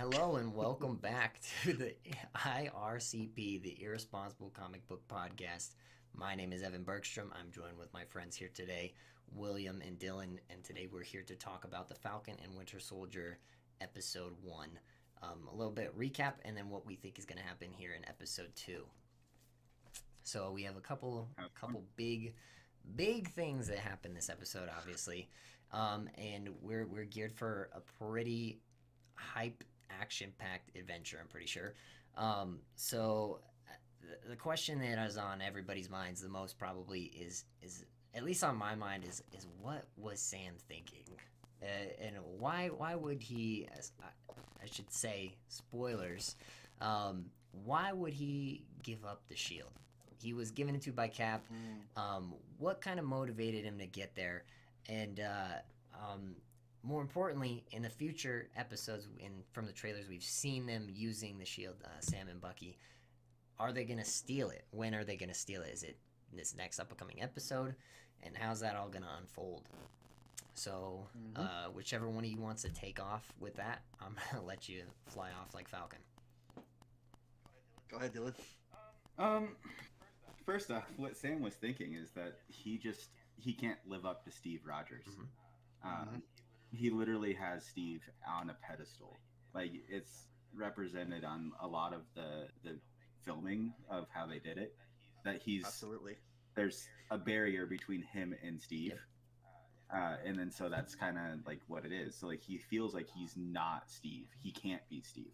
Hello and welcome back to the IRCP, the Irresponsible Comicbook Podcast. My name is Evan Bergstrom. I'm joined with my friends here today, William and Dylan, and today we're here to talk about the Falcon and Winter Soldier Episode 1. A little bit recap and then what we think is going to happen here in Episode 2. So we have a couple big things that happen this episode, obviously, and we're geared for a pretty hype, action-packed adventure, I'm pretty sure. So the question that is on everybody's minds the most probably is at least on my mind is what was Sam thinking, and why would he? I should say spoilers. Why would he give up the shield? He was given it to by Cap. What kind of motivated him to get there? And more importantly, in the future episodes, from the trailers, we've seen them using the shield, Sam and Bucky. Are they going to steal it? When are they going to steal it? Is it this next upcoming episode? And how's that all going to unfold? So, whichever one of you wants to take off with that, I'm going to let you fly off like Falcon. Go ahead, Dylan. First off, what Sam was thinking is that he can't live up to Steve Rogers. He literally has Steve on a pedestal. Like, it's represented on a lot of the filming of how they did it, that Absolutely. There's a barrier between him and Steve. And then so that's kind of like what it is. So like he feels like he's not Steve. He can't be Steve.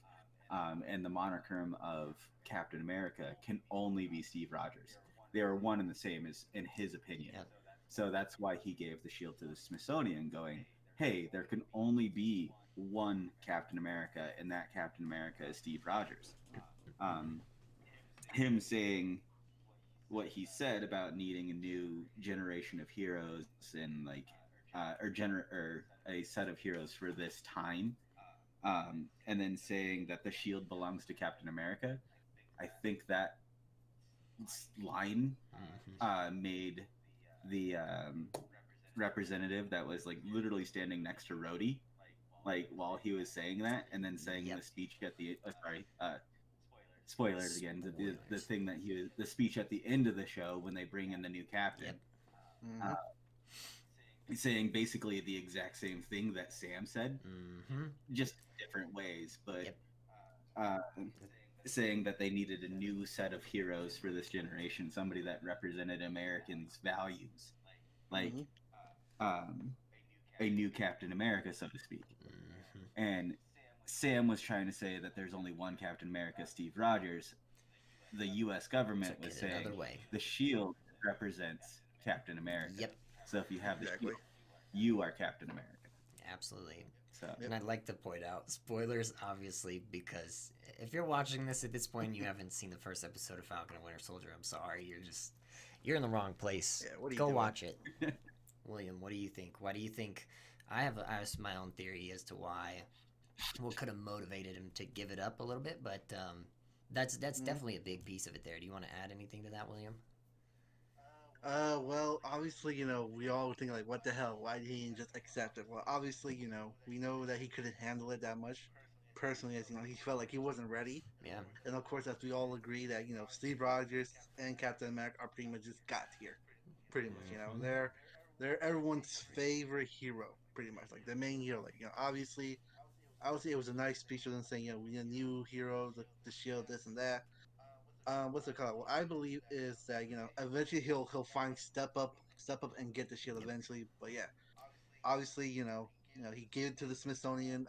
And the monochrome of Captain America can only be Steve Rogers. They are one and the same, as in his opinion. Yep. So that's why he gave the shield to the Smithsonian, going, hey, there can only be one Captain America, and that Captain America is Steve Rogers. Him saying what he said about needing a new generation of heroes and like or a set of heroes for this time, and then saying that the shield belongs to Captain America, I think that line made the representative that was like literally standing next to Rhodey, like while he was saying that, and then saying the speech at the spoilers again, the thing that the speech at the end of the show when they bring in the new captain, saying basically the exact same thing that Sam said, just different ways, but saying that they needed a new set of heroes for this generation, somebody that represented Americans' values, like a new Captain America, so to speak. And Sam was trying to say that there's only one Captain America, Steve Rogers. The U.S. government was saying the shield represents Captain America. Yep. So if you have the shield, you are Captain America. Absolutely. So, and I'd like to point out spoilers, obviously, because if you're watching this at this point and you haven't seen the first episode of Falcon and Winter Soldier, I'm sorry, you're in the wrong place. Go watch it. William, what do you think? Why do you think? I have my own theory as to what could have motivated him to give it up a little bit, but that's definitely a big piece of it there. Do you want to add anything to that, William? Well, obviously, we all think like, what the hell? Why did he just accept it? Well, obviously, we know that he couldn't handle it that much. Personally, as he felt like he wasn't ready. Yeah. And of course, as we all agree that Steve Rogers and Captain America are pretty much just got here, pretty much. They're everyone's favorite hero, pretty much, like the main hero. Like obviously, it was a nice speech with them saying we need a new hero, the shield, this and that. What's it called? What I believe is that eventually he'll find step up and get the shield eventually. But yeah, obviously he gave it to the Smithsonian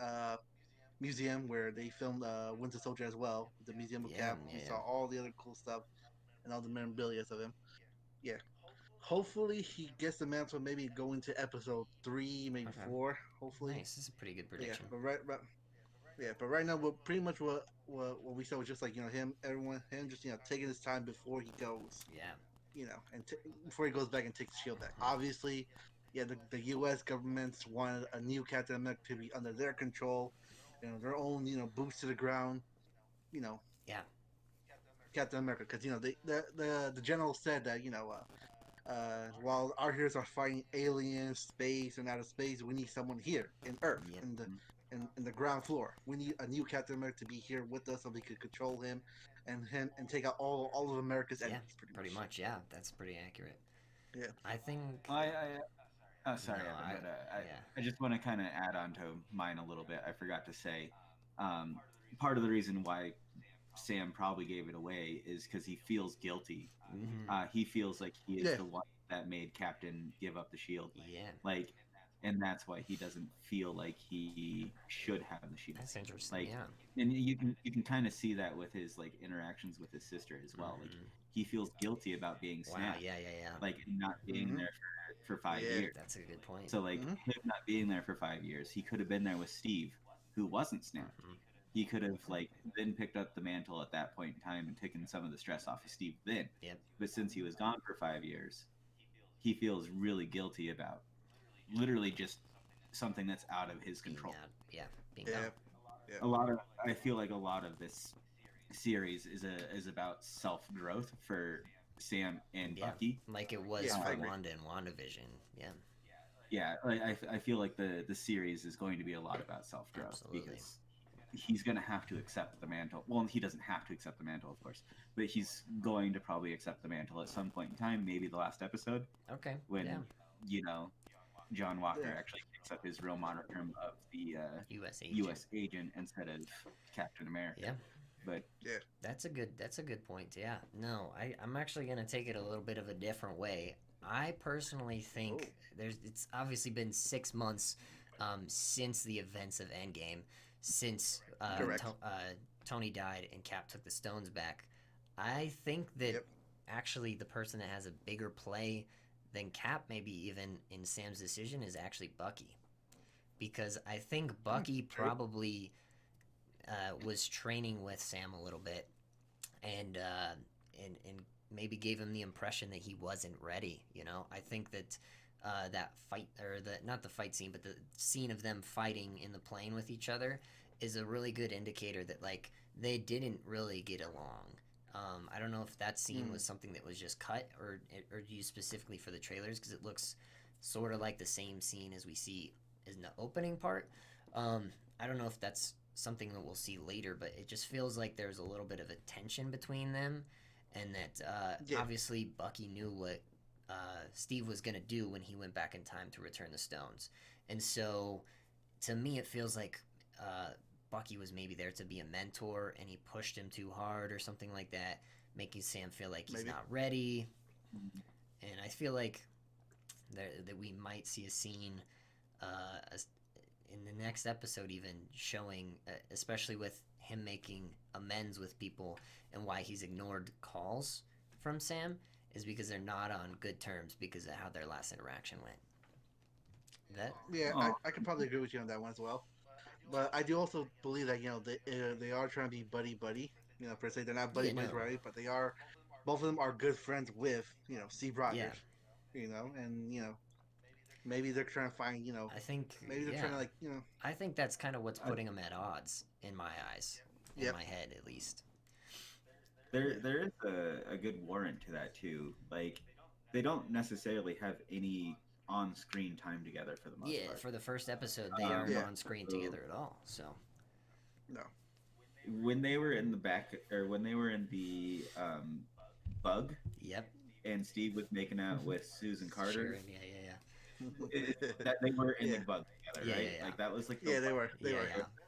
museum where they filmed Winter Soldier as well. The Museum of Cap. We saw all the other cool stuff and all the memorabilia of him. Yeah. Hopefully he gets the mantle. Maybe go into episode 3, maybe 4. Hopefully. Nice. This is a pretty good prediction. Yeah, but right now, pretty much what we saw was just like him just taking his time before he goes. Yeah. And before he goes back and takes the shield back. Obviously, the U.S. governments wanted a new Captain America to be under their control, their own boots to the ground, Yeah. Captain America, because the general said that while our heroes are fighting aliens, space, and outer space, we need someone here in Earth, in in the ground floor. We need a new Captain America to be here with us so we could control him and take out all of America's Yeah, enemies, pretty pretty much. much. Yeah, that's pretty accurate. Yeah. I think. Oh, sorry, No, Evan, but yeah. I just want to kind of add on to mine a little bit. I forgot to say, um, part of the reason why Sam probably gave it away is because he feels guilty. He feels like he is Yeah. the one that made Captain give up the shield. Yeah, Like, and that's why he doesn't feel like he should have the shield. that's interesting. Like, Yeah. and you can kind of see that with his like interactions with his sister as well. Like, he feels guilty about being Wow. snapped. Yeah. Like not being there for 5 years. That's a good point. So like him not being there for 5 years, he could have been there with Steve, who wasn't snapped. He could have like then picked up the mantle at that point in time and taken some of the stress off of Steve then. Yep. But since he was gone for 5 years, he feels really guilty about literally just something that's out of his control. Yeah. Being Yeah. out. Yeah. I feel like a lot of this series is about self growth for Sam and Yeah. Bucky. Like it was Yeah, I for agree. Wanda and WandaVision. Yeah. Yeah, I feel like the series is going to be a lot about self growth Absolutely. because he's going to have to accept the mantle. Well, he doesn't have to accept the mantle, of course, but he's going to probably accept the mantle at some point in time, maybe the last episode, Okay. when Yeah. you know John Walker Yeah. actually picks up his real monochrome of the U.S. agent. U.S. agent instead of Captain America. Yeah. But That's a good point. Yeah. No, I'm actually gonna take it a little bit of a different way. I personally think it's obviously been 6 months since the events of Endgame, since Correct. Tony died and Cap took the stones back. I think that Yep. actually the person that has a bigger play than Cap, maybe even in Sam's decision, is actually Bucky, because I think Bucky probably was training with Sam a little bit, and maybe gave him the impression that he wasn't ready. You know, I think that that fight, or the not the fight scene, but the scene of them fighting in the plane with each other, is a really good indicator that like they didn't really get along. I don't know if that scene was something that was just cut or used specifically for the trailers, because it looks sort of like the same scene as we see in the opening part. I don't know if that's something that we'll see later, but it just feels like there's a little bit of a tension between them, and that obviously Bucky knew what Steve was going to do when he went back in time to return the stones. And so to me, it feels like Bucky was maybe there to be a mentor, and he pushed him too hard or something like that, making Sam feel like he's not ready. And I feel like that we might see a scene in the next episode even showing, especially with him making amends with people, and why he's ignored calls from Sam is because they're not on good terms because of how their last interaction went. I could probably agree with you on that one as well. But I do also believe that they are trying to be buddy. You know, per se, they're not buddy buddies, right? But they are. Both of them are good friends with Steve Rogers. You know, and maybe they're trying to find I think maybe they're trying to I think that's kind of what's putting them at odds in my eyes, in my head at least. There is a good warrant to that too. Like, they don't necessarily have any on-screen time together for the most part. Yeah, for the first episode, they aren't on screen together at all. So no. When they were in the back, or when they were in the bug, and Steve was making out with Susan Carter, Sharon, that they were in the bug together, right? Yeah. Like that was like they were.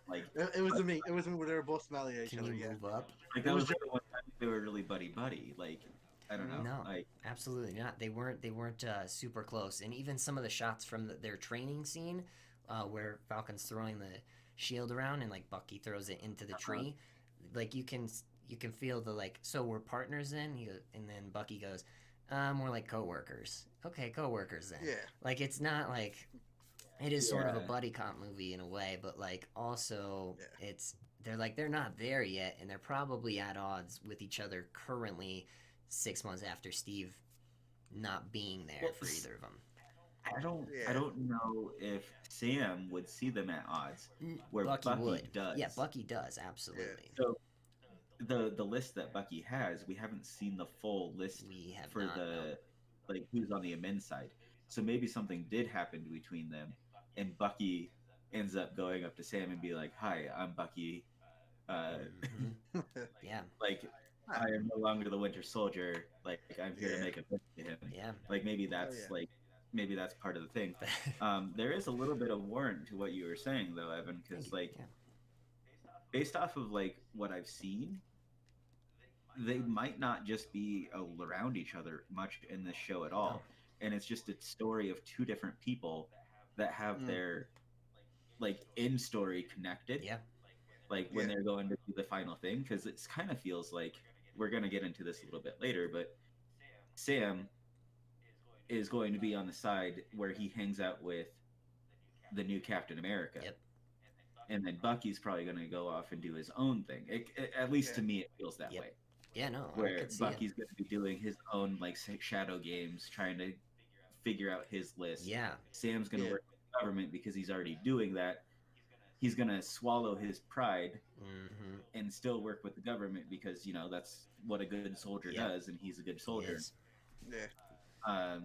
Like it was me. It was me where they were both smiling at each Can other. you move up? Like that was like the one time they were really buddy. Like, I don't know. No, like, absolutely not. They weren't super close. And even some of the shots from their training scene, where Falcon's throwing the shield around and like Bucky throws it into the tree, like you can feel the like. So we're partners then. And then Bucky goes, more like coworkers. Okay, coworkers then. Yeah. Like it's not like. It is sort of a buddy cop movie in a way, but like also they're not there yet, and they're probably at odds with each other currently 6 months after Steve not being there for either of them. I don't know if Sam would see them at odds, where Bucky does. Yeah, Bucky does, absolutely. So the list that Bucky has, we haven't seen the full list for like who's on the amends side. So maybe something did happen between them, and Bucky ends up going up to Sam and be like, "Hi, I'm Bucky. Mhm. Yeah, Like, I am no longer the Winter Soldier. Like, I'm here to Yeah. make a pitch to him. yeah. Like, Oh yeah. maybe that's part of the thing." There is a little bit of warrant to what you were saying, though, Evan, Thank because you. like Yeah. based off of like what I've seen, they might not just be around each other much in this show at No. all, and it's just a story of two different people that have Mm. their like in story connected. Yeah. Like when Yeah. they're going to do the final thing, because it kind of feels like we're going to get into this a little bit later, but Sam is going to be on the side where he hangs out with the new Captain America. Yep. And then Bucky's probably going to go off and do his own thing. At least Yeah. to me, it feels that Yep. way. Yeah. No, I Where could see it. Bucky's going to be doing his own like shadow games, trying to figure out his list. Yeah. Sam's going to Yeah. work with the government because he's already doing that. He's going to swallow his pride Mm-hmm. and still work with the government because that's what a good soldier Yep. does, and he's a good He soldier. is. Yeah.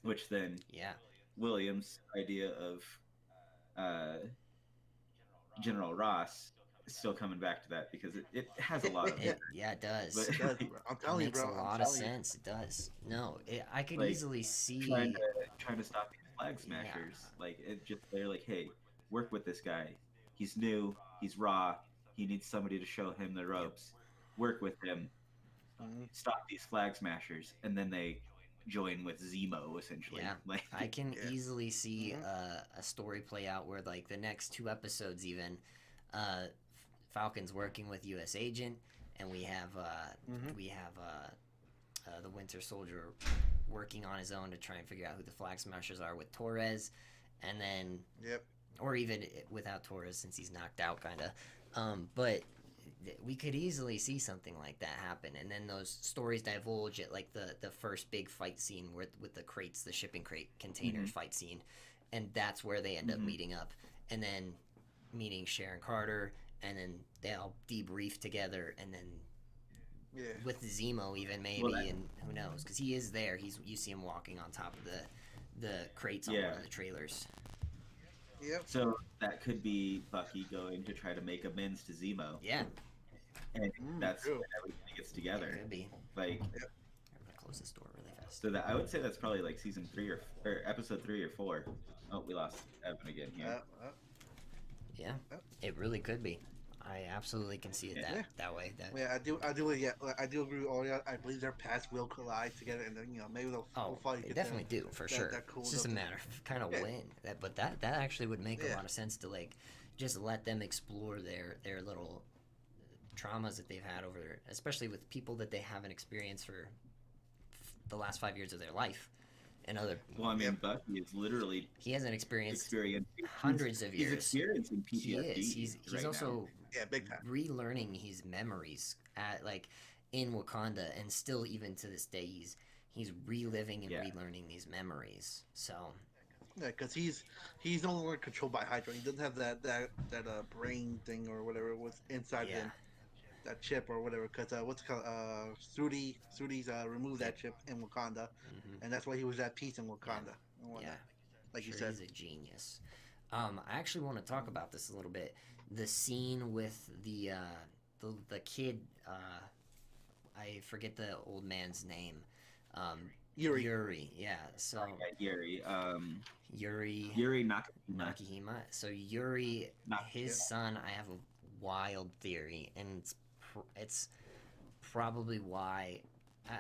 Which then Yeah. William's idea of General Ross is still coming back to that because it has a lot of It, yeah, it does. But- It does, bro. I'm It telling you, makes bro. a I'm lot of telling you. sense. It does. No, I could Like, easily see. trying to stop these flag smashers. Like it just they're like, hey, work with this guy. He's new. He's raw. He needs somebody to show him the ropes. Work with him. Mhm. Stop these flag smashers, and then they join with Zemo essentially. Yeah. Like I can Yeah. easily see Mhm. a story play out where, like, the next 2 episodes, even, uh, Falcon's working with U.S. Agent, and we have Mhm. the Winter Soldier working on his own to try and figure out who the Flag Smashers are with Torres, and then Yep. or even without Torres since he's knocked out, kind of. But we could easily see something like that happen, and then those stories divulge at like the first big fight scene with the crates, the shipping crate containers fight scene, and that's where they end up meeting up, and then meeting Sharon Carter, and then they all debrief together, and then Yeah. with Zemo even maybe, Well, and who knows, because he is there. You see him walking on top of the crates on one Yeah. of the trailers. Yep. so that could be Bucky going to try to make amends to Zemo, Yeah, and that's true. when everybody gets it together. could be. Like I'm gonna close this door really fast. so that I would say that's probably like season 3 or episode 3 or 4. Oh, we lost Evan again here. Yeah, Yep. it really could be. I absolutely can see it Yeah. that way. That Yeah, I do agree with all that. I believe their paths will collide together, and then maybe they'll finally they get definitely do for sure. that cool It's just a little- matter of kind of Yeah. when. But that actually would make a Yeah. lot of sense to like just let them explore their little traumas that they've had over there, especially with people that they haven't experienced for the last 5 years of their life, and other. Well, I mean, Yep. Bucky is literally He hasn't experienced experiencing hundreds of He's years. experiencing He PTSD. is. He's right also Yeah, big time. relearning his memories at like in Wakanda, and still even to this day he's reliving and Yeah. relearning these memories. So Yeah, because he's no longer controlled by Hydra. He doesn't have that brain thing or whatever was inside yeah, him, that chip or whatever. Because what's it called? Sudi's removed that chip in Wakanda, hmm and that's why he was at peace in Wakanda. And whatnot. yeah. Like you Sure, said. he's a genius. I actually want to talk about this a little bit. The scene with the kid. I forget the old man's name. Yuri. Yeah. So Yuri. Yuri Yuri Nakajima. Nakahima. So Yuri, his yeah. son. I have a wild theory, and it's probably why.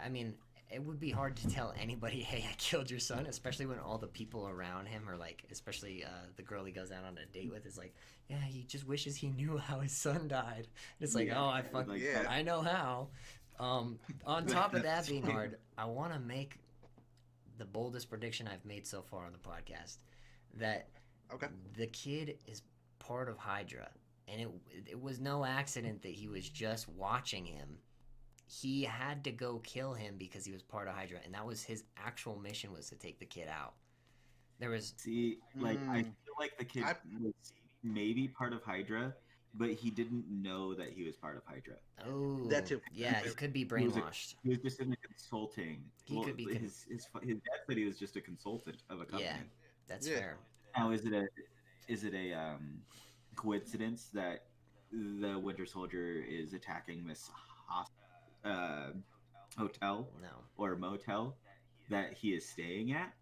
I mean, it would be hard to tell anybody, "Hey, I killed your son," especially when all the people around him are like, especially the girl he goes out on a date with is like, "Yeah, he just wishes he knew how his son died." And it's like, Yeah, "Oh, I fucking, yeah. I know how." On top of that being hard, I want to make the boldest prediction I've made so far on the podcast that Okay. the kid is part of Hydra, and it was no accident that he was just watching him. He had to go kill him because he was part of Hydra, and that was his actual mission, was to take the kid out. There was See, like I Mm. feel like the kid I- was maybe part of Hydra, but he didn't know that he was part of Hydra. that too. Yeah, he could be He was brainwashed. He was just in the consulting. He could be his dad said he was just a consultant of a company. Yeah, that's Yeah. fair. Now, is it is it a coincidence that the Winter Soldier is attacking this uh, hotel No, or motel that he is staying at?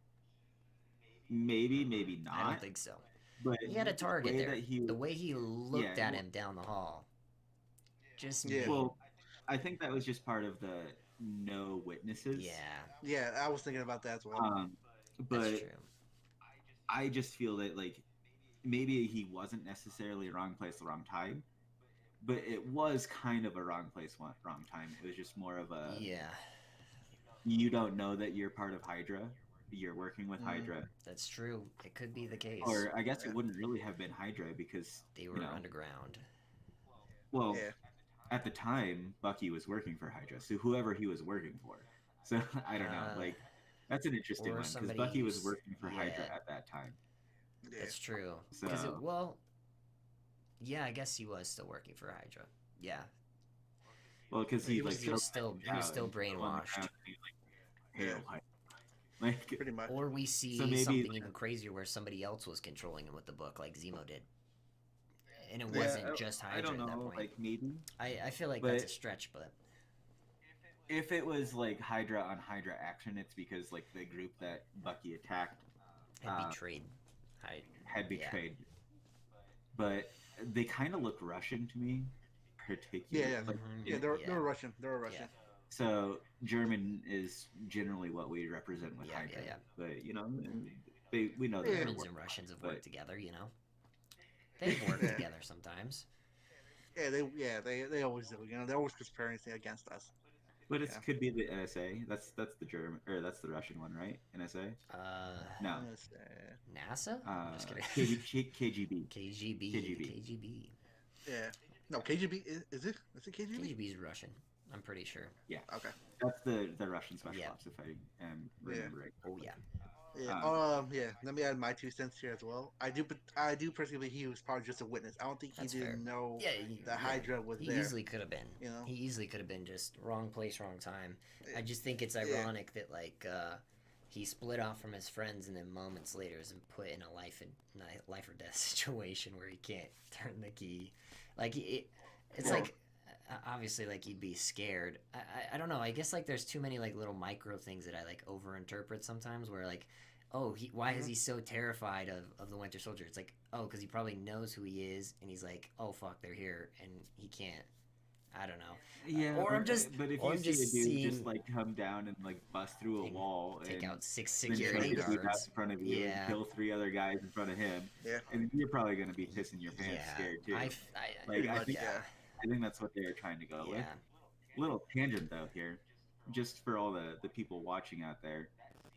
Maybe, maybe I don't not. think so. But He had a target the way there. that he The way he looked yeah, at him down the hall just Yeah. made. well, I think that was just part of the no witnesses. Yeah, Yeah, I was thinking about that as well. that's But true. I just feel that like maybe he wasn't necessarily wrong place, the wrong time, but it was kind of a wrong place, wrong time. It was just more of a Yeah, you don't know that you're part of Hydra, you're working with Hydra, that's true. It could be the case. or I guess Yeah. it wouldn't really have been Hydra because They were you know, underground. well, Yeah. at the time Bucky was working for Hydra, so whoever he was working for. So I don't know, like that's an interesting or one because somebody Bucky was who's- working for Hydra yeah. at that time. Yeah. That's true. Because So- well, yeah, I guess he was still working for Hydra. Yeah, Well, because He he was like he was choked still out still and fell on the brainwashed. ground and he, like, hail Yeah. Hydra. Like Pretty much. Or we see So maybe- something even crazier where somebody else was controlling him with the book, like Zemo did, and it Yeah, wasn't just Hydra I don't at that know, point. like maybe I feel like but- that's a stretch, but if it was like Hydra on Hydra action, it's because like the group that Bucky attacked had betrayed. had Yeah. betrayed. But they kind of look Russian to me, particularly. Yeah, Like, Mhm. Yeah, they're Russian. They're Russian. So German is generally what we represent with Yeah, Hydra. yeah. But you know, we know that Yeah. they're Germans work- and Russians have but- worked together, you know. They've worked Yeah. together sometimes. They always do. You know, they're always conspiring against us. But it Yeah. could be the NSA. That's the German or that's the Russian one, right? NSA? No. I'm gonna say- NASA? I'm just kidding. KGB. KGB. KGB. KGB. Yeah. No, KGB is it? Is it KGB? KGB is Russian. I'm pretty sure. Okay. That's the Russian special Yeah. ops, if I am remembering. Oh yeah. Yeah. Yeah. Let me add my 2 cents here as well. I do personally believe he was probably just a witness. I don't think he That's didn't fair. know Yeah. that Hydra was He there. easily could have been. You know? He easily could have been just wrong place, wrong time. Yeah. I just think it's Yeah. ironic that like he split off from his friends and then moments later is put in a life or death situation where he can't turn the key. Like it's Yeah. like obviously like you'd be scared. I don't know. I guess like there's too many like little micro things that I like overinterpret sometimes where like oh why is he so terrified of the Winter Soldier? It's like oh because he probably knows who he is and he's like oh fuck they're here and he can't. I don't know. Yeah, Or I'm but- just- But if or you I'm see just a dude seeing- just like come down and like bust through a And wall Take and out 6 then try security to shoot out guards. in front of you Yeah. and kill 3 other guys in front of him, Yeah. and you're probably gonna be pissing your pants Yeah, scared too. I Like, I much, think yeah. I think that's what they're trying to go with. yeah. Little tangent though here, just for all the people watching out there,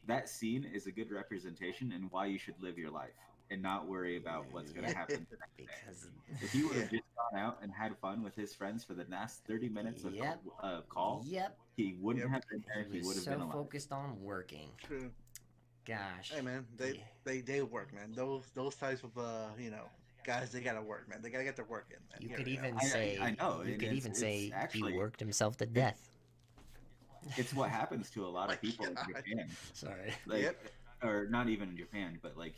that scene is a good representation and why you should live your life and not worry about what's gonna Yeah. happen. Because If he would have just gone out and had fun with his friends for the last 30 minutes of Yep. call, yep, he wouldn't Yep. have been there. he He would was have so been alive. focused on working. True. Gosh. Hey man, they work, man. Those types of guys, they gotta work, man. They gotta get their work in, man. You Here could we go. even I- say I know, you and could it's- even it's say actually- he worked himself to death. It's what happens to a lot My of people in God. Japan. Sorry. Like, Yep. or not even in Japan, but like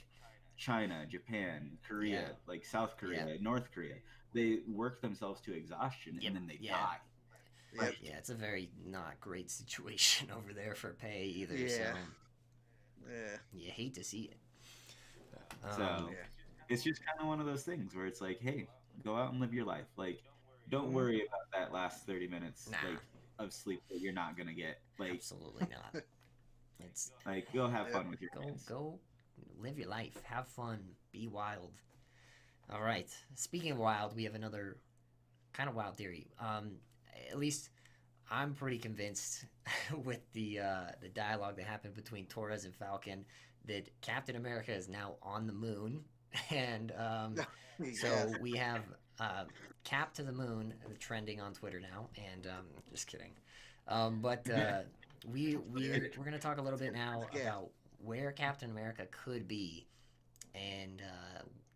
China, Japan, Korea, Yeah. like South Korea, Yeah. North Korea. They work themselves to exhaustion Yep. and then they Yeah. die. Yep. Yeah, it's a very not great situation over there for pay either. Yeah. So Yeah. you hate to see it. So- Yeah. It's just kind of one of those things where it's like, hey, go out and live your life. Like, don't Mhm. worry about that last 30 minutes Nah. like of sleep that you're not gonna get. Like, absolutely not. It's go have Yeah. fun with your go friends. go live your life, have fun, be wild. All right. Speaking of wild, we have another kind of wild theory. At least I'm pretty convinced with the dialogue that happened between Torres and Falcon that Captain America is now on the moon, and so Yeah. we have Cap to the moon trending on Twitter now, and just kidding. But we're gonna talk a little bit now Yeah. about where Captain America could be, and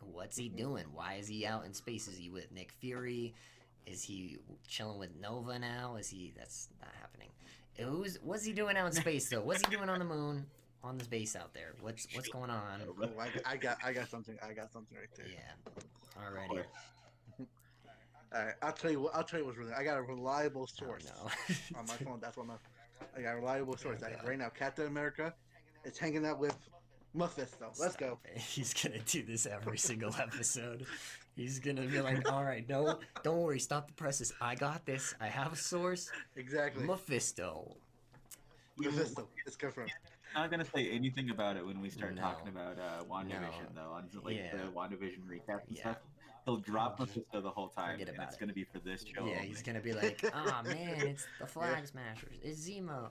what's he doing? Why is he out in space? Is he with Nick Fury? Is he chilling with Nova now? Is he? That's not happening. What's he doing out in space though? What's he doing on the moon? on the base out there? What's going on? Oh, I got something. I got something right there. Yeah. Alrighty. All right, I'll tell you what. I'll tell you what's really. I got a reliable Oh source no. on my phone. That's what I got a reliable source. Oh, Like, God. right now, Captain America is hanging out with Mephisto. Let's go. Stop it. He's gonna do this every single episode. He's gonna be like, all right, no, don't worry, stop the presses. I got this. I have a source. Exactly. Mephisto. Mephisto. It's confirmed. Not gonna say anything about it when we start No. talking about WandaVision, No. though. On the Yeah. WandaVision recap and Yeah. stuff, he'll drop Mephisto the whole time, Forget and about it's it. gonna be for this show. Yeah, only. he's gonna be like, ah man, it's the Flag Smashers. It's Zemo.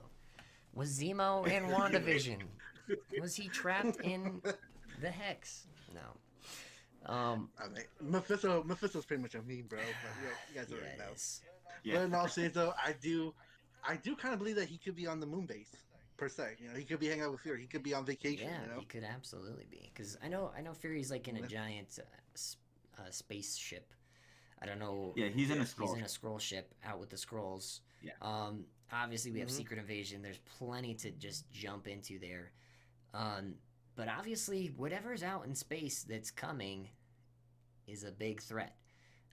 Was Zemo in WandaVision? Was he trapped in the Hex? No. I mean, Mephisto's pretty much a meme, bro. But you guys Yeah, already it know. is. Yeah. But in all seriousness, though, I do kind of believe that he could be on the moon base per se. You know, he could be hanging out with Fury. He could be on vacation. Yeah, You know, he could absolutely be. Because I know Fury's like in a Yeah. giant spaceship. I don't know. Yeah, he's in a scroll. He's in a scroll ship out with the scrolls. Yeah. Obviously, we have Mhm. Secret Invasion. There's plenty to just jump into there. But obviously, whatever's out in space that's coming is a big threat.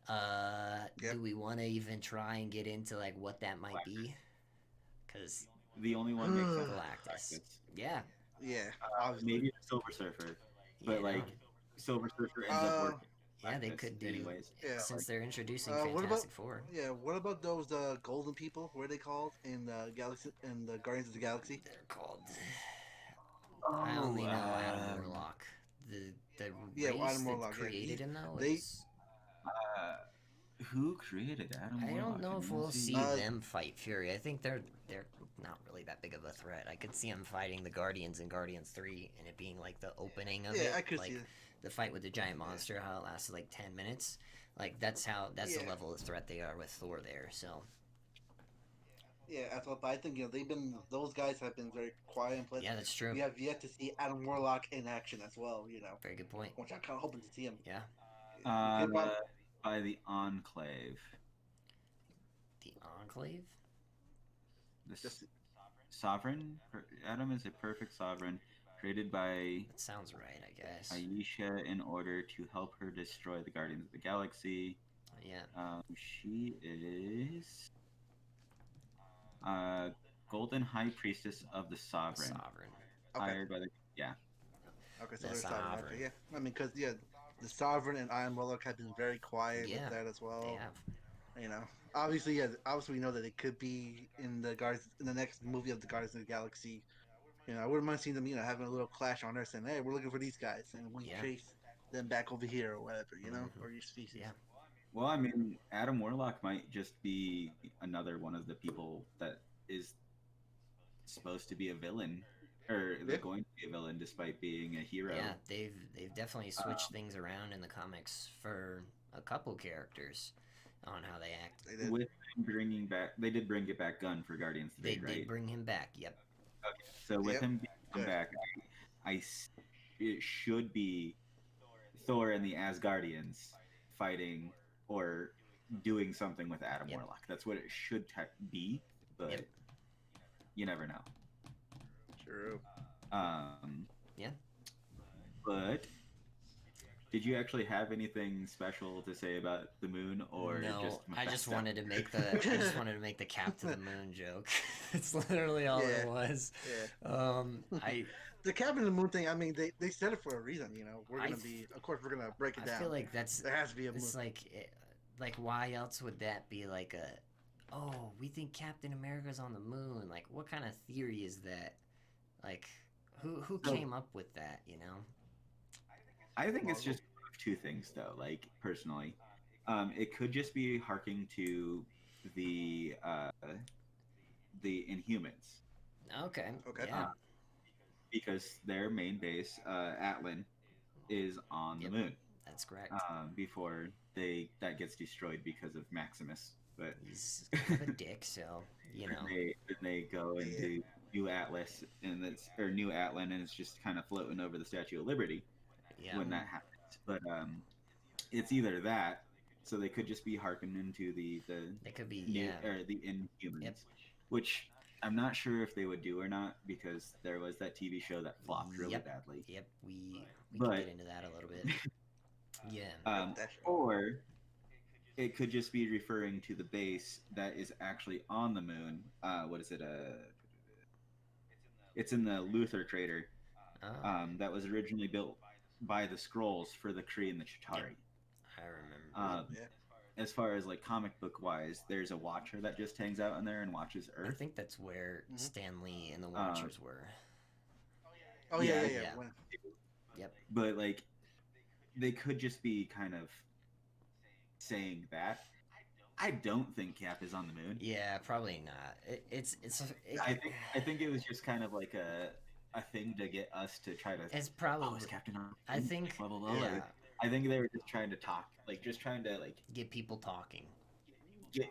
Yep. Do we want to even try and get into like what that might be? Because The only one makes sense. Galactus. Yeah. yeah, obviously. Maybe a Silver Surfer, but yeah. like Silver Surfer ends up working. Yeah, they Galactus could do. anyways. Yeah. Since they're introducing What Fantastic about- Four. Yeah, what about those golden people? What are they called in the galaxy? In the Guardians of the Galaxy? They're called. I only know Adam um, Warlock. The Yeah, race Adam that Warlock, yeah. created him though. They- is- Who created Adam I Warlock? don't know if Anyone we'll see Uh, them fight Fury. I think they're not really that big of a threat. I could see them fighting the Guardians in Guardians 3 and it being like the opening of it. Yeah, I could like see it. the fight with the giant monster, how it lasted like 10 minutes. Like that's the Yeah. level of threat they are with Thor there. So Yeah, that's what. But I think those guys have been very quiet and pleasant. yeah, that's true. We have yet to see Adam Warlock in action as well. You know, Very good point. which I'm kind of hoping to see him. Yeah. By the Enclave. The Enclave? The Just- Sovereign? Adam is a perfect sovereign created by That sounds right, I guess. Aisha in order to help her destroy the Guardians of the Galaxy. Yeah. She is Golden High Priestess of the Sovereign. Sovereign. Okay. Hired by the Okay, so The there's Sovereign. Sovereign. Yeah, I mean, because the Sovereign and Iron Warlock have been very quiet Yeah, with that as well. They have. You know, obviously we know that it could be in the next movie of the Guardians of the Galaxy. You know, I wouldn't mind seeing them, having a little clash on Earth, saying, "Hey, we're looking for these guys, and we Yeah. chase them back over here or whatever." You know, Mhm. or your species. Yeah. Well, I mean, Adam Warlock might just be another one of the people that is supposed to be a villain, or they're Yeah. going to be a villain despite being a hero. Yeah, they've definitely switched things around in the comics for a couple characters on how they act. They did. With them bringing back, they did bring it back Gunn for Guardians 3, They right? did bring him back. Yep. So with Yep. him being come Good. back, it should be Thor and the Asgardians fighting or doing something with Adam Yep. Warlock. That's what it should be, but Yep. you never know. True. Yeah. But did you actually have anything special to say about the moon, or no, just I just Mephisto? wanted to make the cap to the moon joke. It's literally all it Yeah. was. Yeah. I The Cabin in the Moon thing. I mean, they said it for a reason. You know, I of course, we're gonna break it I down. feel like that's there has to be a moon. it's like why else would that be like we think Captain America's on the moon? Like what kind of theory is that? Like who So- came up with that, you know? I think it's just one of two things, though. Like personally, it could just be harking to the Inhumans, Okay. Okay. Yeah. because their main base, Atlan, is on Yep. the moon. That's correct. Before that gets destroyed because of Maximus. But He's kind of a dick, so you know. they go into New Atlas New Atlan, and it's just kind of floating over the Statue of Liberty Yeah. when that happens. But it's either that, so they could just be harkening to the They could be new, yeah. or the Inhumans, Yep. which I'm not sure if they would do or not because there was that TV show that flopped really badly. Yep, we can get into that a little bit. Yeah. Or it could just be referring to the base that is actually on the moon. What is it? It's in the Luthor crater. That was originally built by the Skrulls for the Kree and the Chitauri. I remember. As far as like comic book wise, there's a Watcher that just hangs out in there and watches Earth. I think that's where Stan Lee and the Watchers were. Oh yeah. Yep. But like, they could just be kind of saying that. I don't think Cap is on the moon. Yeah, probably not. I think it was just kind of like a thing to get us to try to. It's probably. Oh, is Captain on the moon? I think. Blah, blah, blah. Yeah. I think they were just trying to talk, just trying to get people talking. Yeah.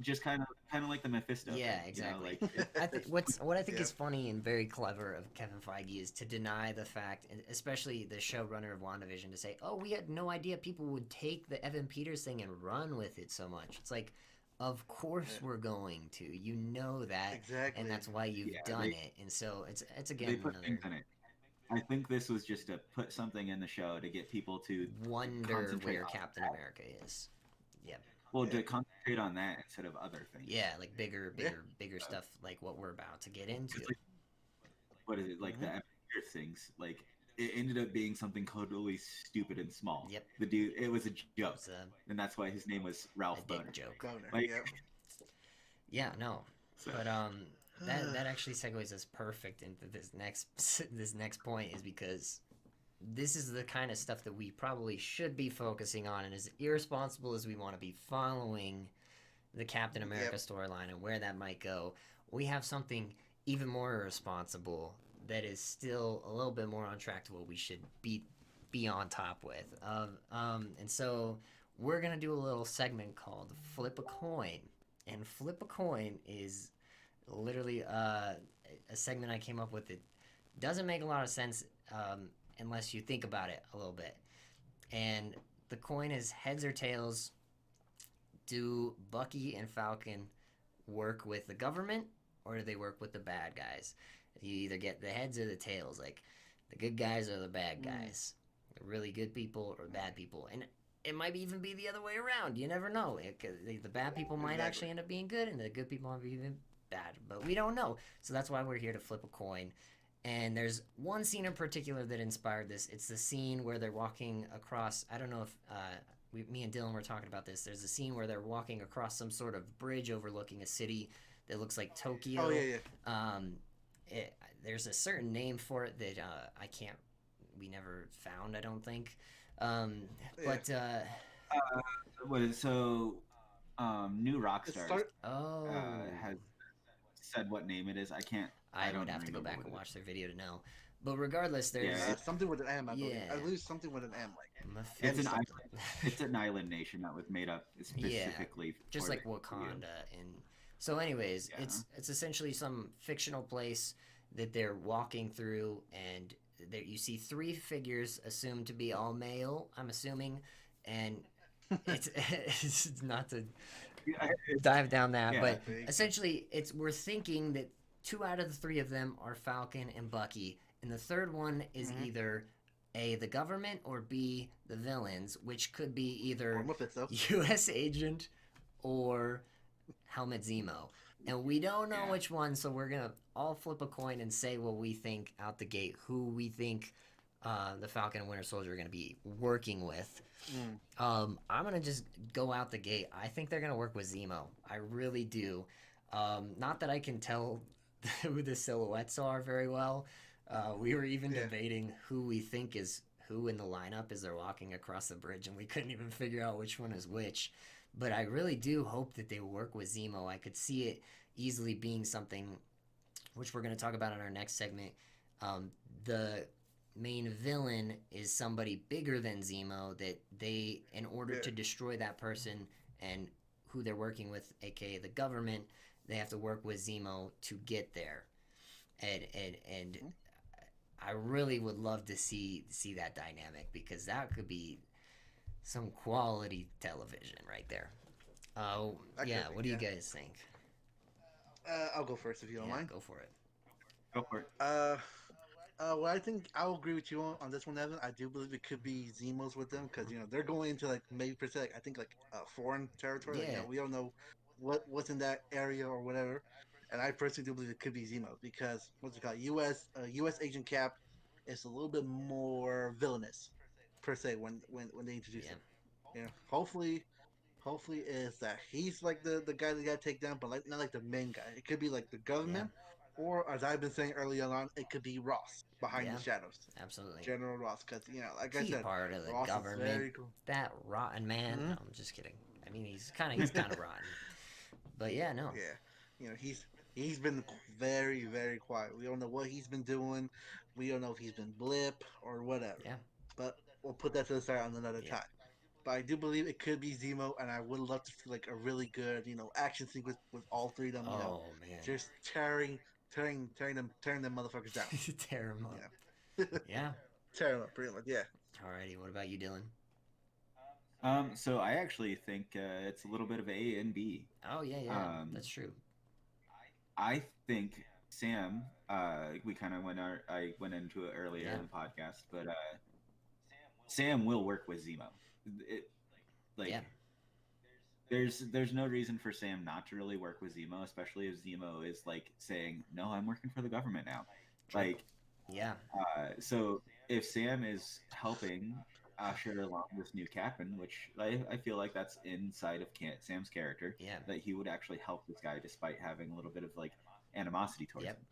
Just kind of like the Mephisto. Yeah, thing, exactly. You know, what I think is funny and very clever of Kevin Feige is to deny the fact, and especially the showrunner of WandaVision, to say, "Oh, we had no idea people would take the Evan Peters thing and run with it so much." It's like, of course we're going to. You know that, exactly, and that's why you've done it. And so it's again they put things in it. I think this was just to put something in the show to get people to wonder where Captain America is. Yep. Well, to concentrate on that instead of other things. Yeah, like bigger stuff, like what we're about to get into. Like, what is it, like the Avenger things? Like, it ended up being something totally stupid and small. Yep. The dude, it was a joke, and that's why his name was Ralph Boner. Joke. Like, yeah, no. So. But that actually segues us perfect into this next point, is because this is the kind of stuff that we probably should be focusing on, and as irresponsible as we want to be following the Captain America storyline and where that might go, we have something even more irresponsible that is still a little bit more on track to what we should be on top with. And so we're gonna do a little segment called Flip a Coin, and Flip a Coin is literally a segment I came up with. It doesn't make a lot of sense unless you think about it a little bit. And the coin is heads or tails. Do Bucky and Falcon work with the government, or do they work with the bad guys? You either get the heads or the tails, like the good guys or the bad guys, the really good people or bad people. And it might even be the other way around. You never know. The bad people might actually end up being good, and the good people might be even bad, but we don't know. So that's why we're here to flip a coin. And there's one scene in particular that inspired this. It's the scene where they're walking across, I don't know if me and Dylan were talking about this. There's a scene where they're walking across some sort of bridge overlooking a city that looks like Tokyo. Oh yeah. There's a certain name for it that we never found, I don't think. But what is New Rockstar has said what name it is. I would have to go back and watch their video to know. But regardless, there's something with an M. I believe. I lose something with an M. It's an island nation that was made up specifically. Just like Wakanda. And so, anyways, it's essentially some fictional place that they're walking through, and there you see three figures assumed to be all male. I'm assuming, and it's not to dive down that, but essentially, we're thinking that 2 out of the 3 of them are Falcon and Bucky, and the third one is either A, the government, or B, the villains, which could be either U.S. agent or Helmut Zemo. And we don't know which one, so we're going to all flip a coin and say what we think out the gate, who we think the Falcon and Winter Soldier are going to be working with. I'm going to just go out the gate. I think they're going to work with Zemo. I really do. Not that I can tell who the silhouettes are very well. We were even debating who we think is who in the lineup as they're walking across the bridge, and we couldn't even figure out which one is which. But I really do hope that they work with Zemo. I could see it easily being something, which we're going to talk about in our next segment. The main villain is somebody bigger than Zemo, that they, in order to destroy that person and who they're working with, aka the government, they have to work with Zemo to get there. And I really would love to see that dynamic, because that could be some quality television right there. What do you guys think? I'll go first if you don't Yeah, mind. go for it. Go for it. Well, I think I'll agree with you on this one, Evan. I do believe it could be Zemos with them because they're going into like maybe per se, like, I think like foreign territory. Like Yeah, we don't know what's in that area or whatever. And I personally do believe it could be Zemo because what's it called? U.S. Agent Cap is a little bit more villainous per se when they introduce yeah, him. Hopefully is that he's like the guy that got to take down, but like not like the main guy. It could be like the yeah, government, or as I've been saying earlier on, it could be Ross behind the yeah, shadows, absolutely. General Ross. Because like I Key said, part of the Ross is government. very cool. That rotten man. Hmm. No, I'm just kidding. I mean, he's kind of rotten. But yeah, no. Yeah, he's been very very quiet. We don't know what he's been doing. We don't know if he's been blip or whatever. Yeah, But we'll put that to the side on another yeah. time. But I do believe it could be Zemo, and I would love to see like a really good, action sequence with all three of them, Oh man, just tearing them motherfuckers down. tear him up. You know, Yeah. tear them up pretty much. Yeah. Alrighty. What about you, Dylan? So I actually think it's a little bit of A and B. Oh yeah, yeah. That's true. I think Sam. We kind of I went into it earlier in the podcast, but Sam will work with Zemo. Yeah. There's no reason for Sam not to really work with Zemo, especially if Zemo is like saying, "No, I'm working for the government now." True. Like, Yeah. so if Sam is helping usher along this new captain, which I feel like that's inside of Sam's character, Yeah. that he would actually help this guy despite having a little bit of like animosity towards Yep. him.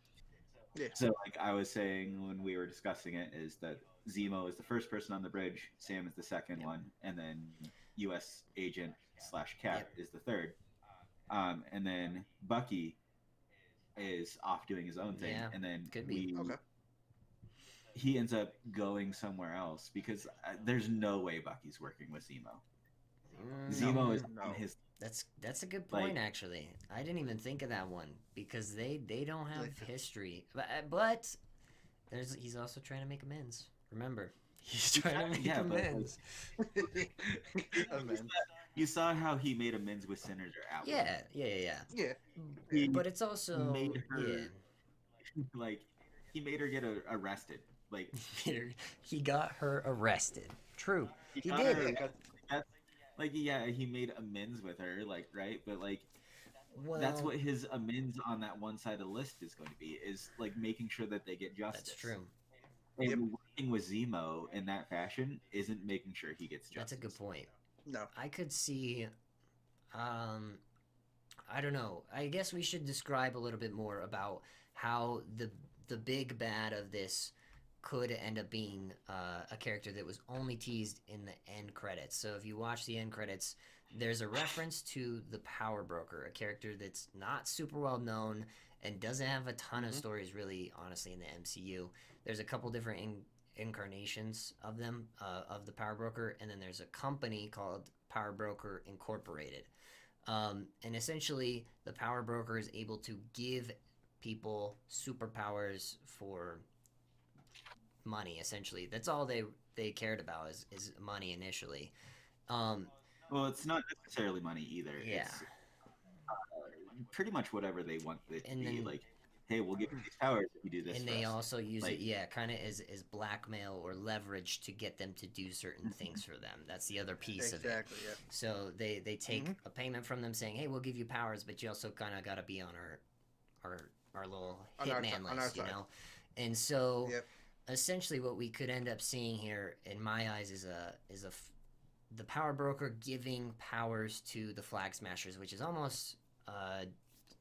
Yeah. So like I was saying when we were discussing it, is that Zemo is the first person on the bridge, Sam is the second one, and then U.S. Agent / Cap is the third. And then Bucky is off doing his own thing, Yeah, and then could be. Okay. he ends up going somewhere else because there's no way Bucky's working with Zemo. Zemo is No. on his. That's a good point, Like- actually. I didn't even think of that one because they don't have history, but he's also trying to make amends. Remember, he's trying to make Yeah, but, like, amends. Amen. You saw how he made amends with Senator Atwood. Yeah. Yeah. He But it's also made her like he made her get arrested. Like he got her arrested. True, he got did. her- Yeah, that's, like he made amends with her, like right, but like Well, that's what his amends on that one side of the list is going to be, is like making sure that they get justice. That's true. And Yep. working with Zemo in that fashion isn't making sure he gets justice. That's a good point. No. I could see, I don't know. I guess we should describe a little bit more about how the big bad of this could end up being a character that was only teased in the end credits. So if you watch the end credits, there's a reference to the Power Broker, a character that's not super well known and doesn't have a ton of stories really, honestly, in the MCU. There's a couple different incarnations of them, of the Power Broker, and then there's a company called Power Broker Incorporated. And essentially, the Power Broker is able to give people superpowers for money. Essentially, that's all they cared about is money initially. Well, it's not necessarily money either. Yeah. It's pretty much whatever they want it to And be. then- Like, hey, we'll give you these powers if you do this. And for they us. also use it, Like- kind of as blackmail or leverage to get them to do certain things for them. That's the other piece of it. Exactly. Yeah. So they take a payment from them saying, "Hey, we'll give you powers, but you also kind of got to be on our little On our hitman si- on our list, you side. know." And so Yep. essentially, what we could end up seeing here, in my eyes, is the Power Broker giving powers to the Flag Smashers, which is almost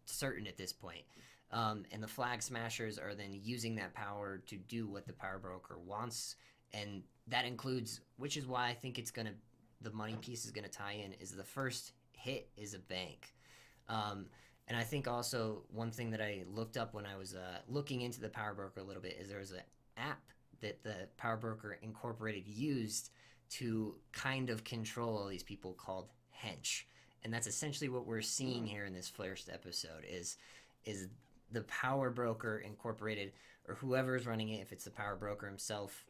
certain at this point. And the Flag Smashers are then using that power to do what the Power Broker wants, and that includes, which is why I think the money piece is gonna tie in, is the first hit is a bank. And I think also one thing that I looked up when I was looking into the Power Broker a little bit is there was an app that the Power Broker Incorporated used to kind of control all these people called Hench. And that's essentially what we're seeing here in this first episode is the Power Broker Incorporated, or whoever is running it, if it's the Power Broker himself,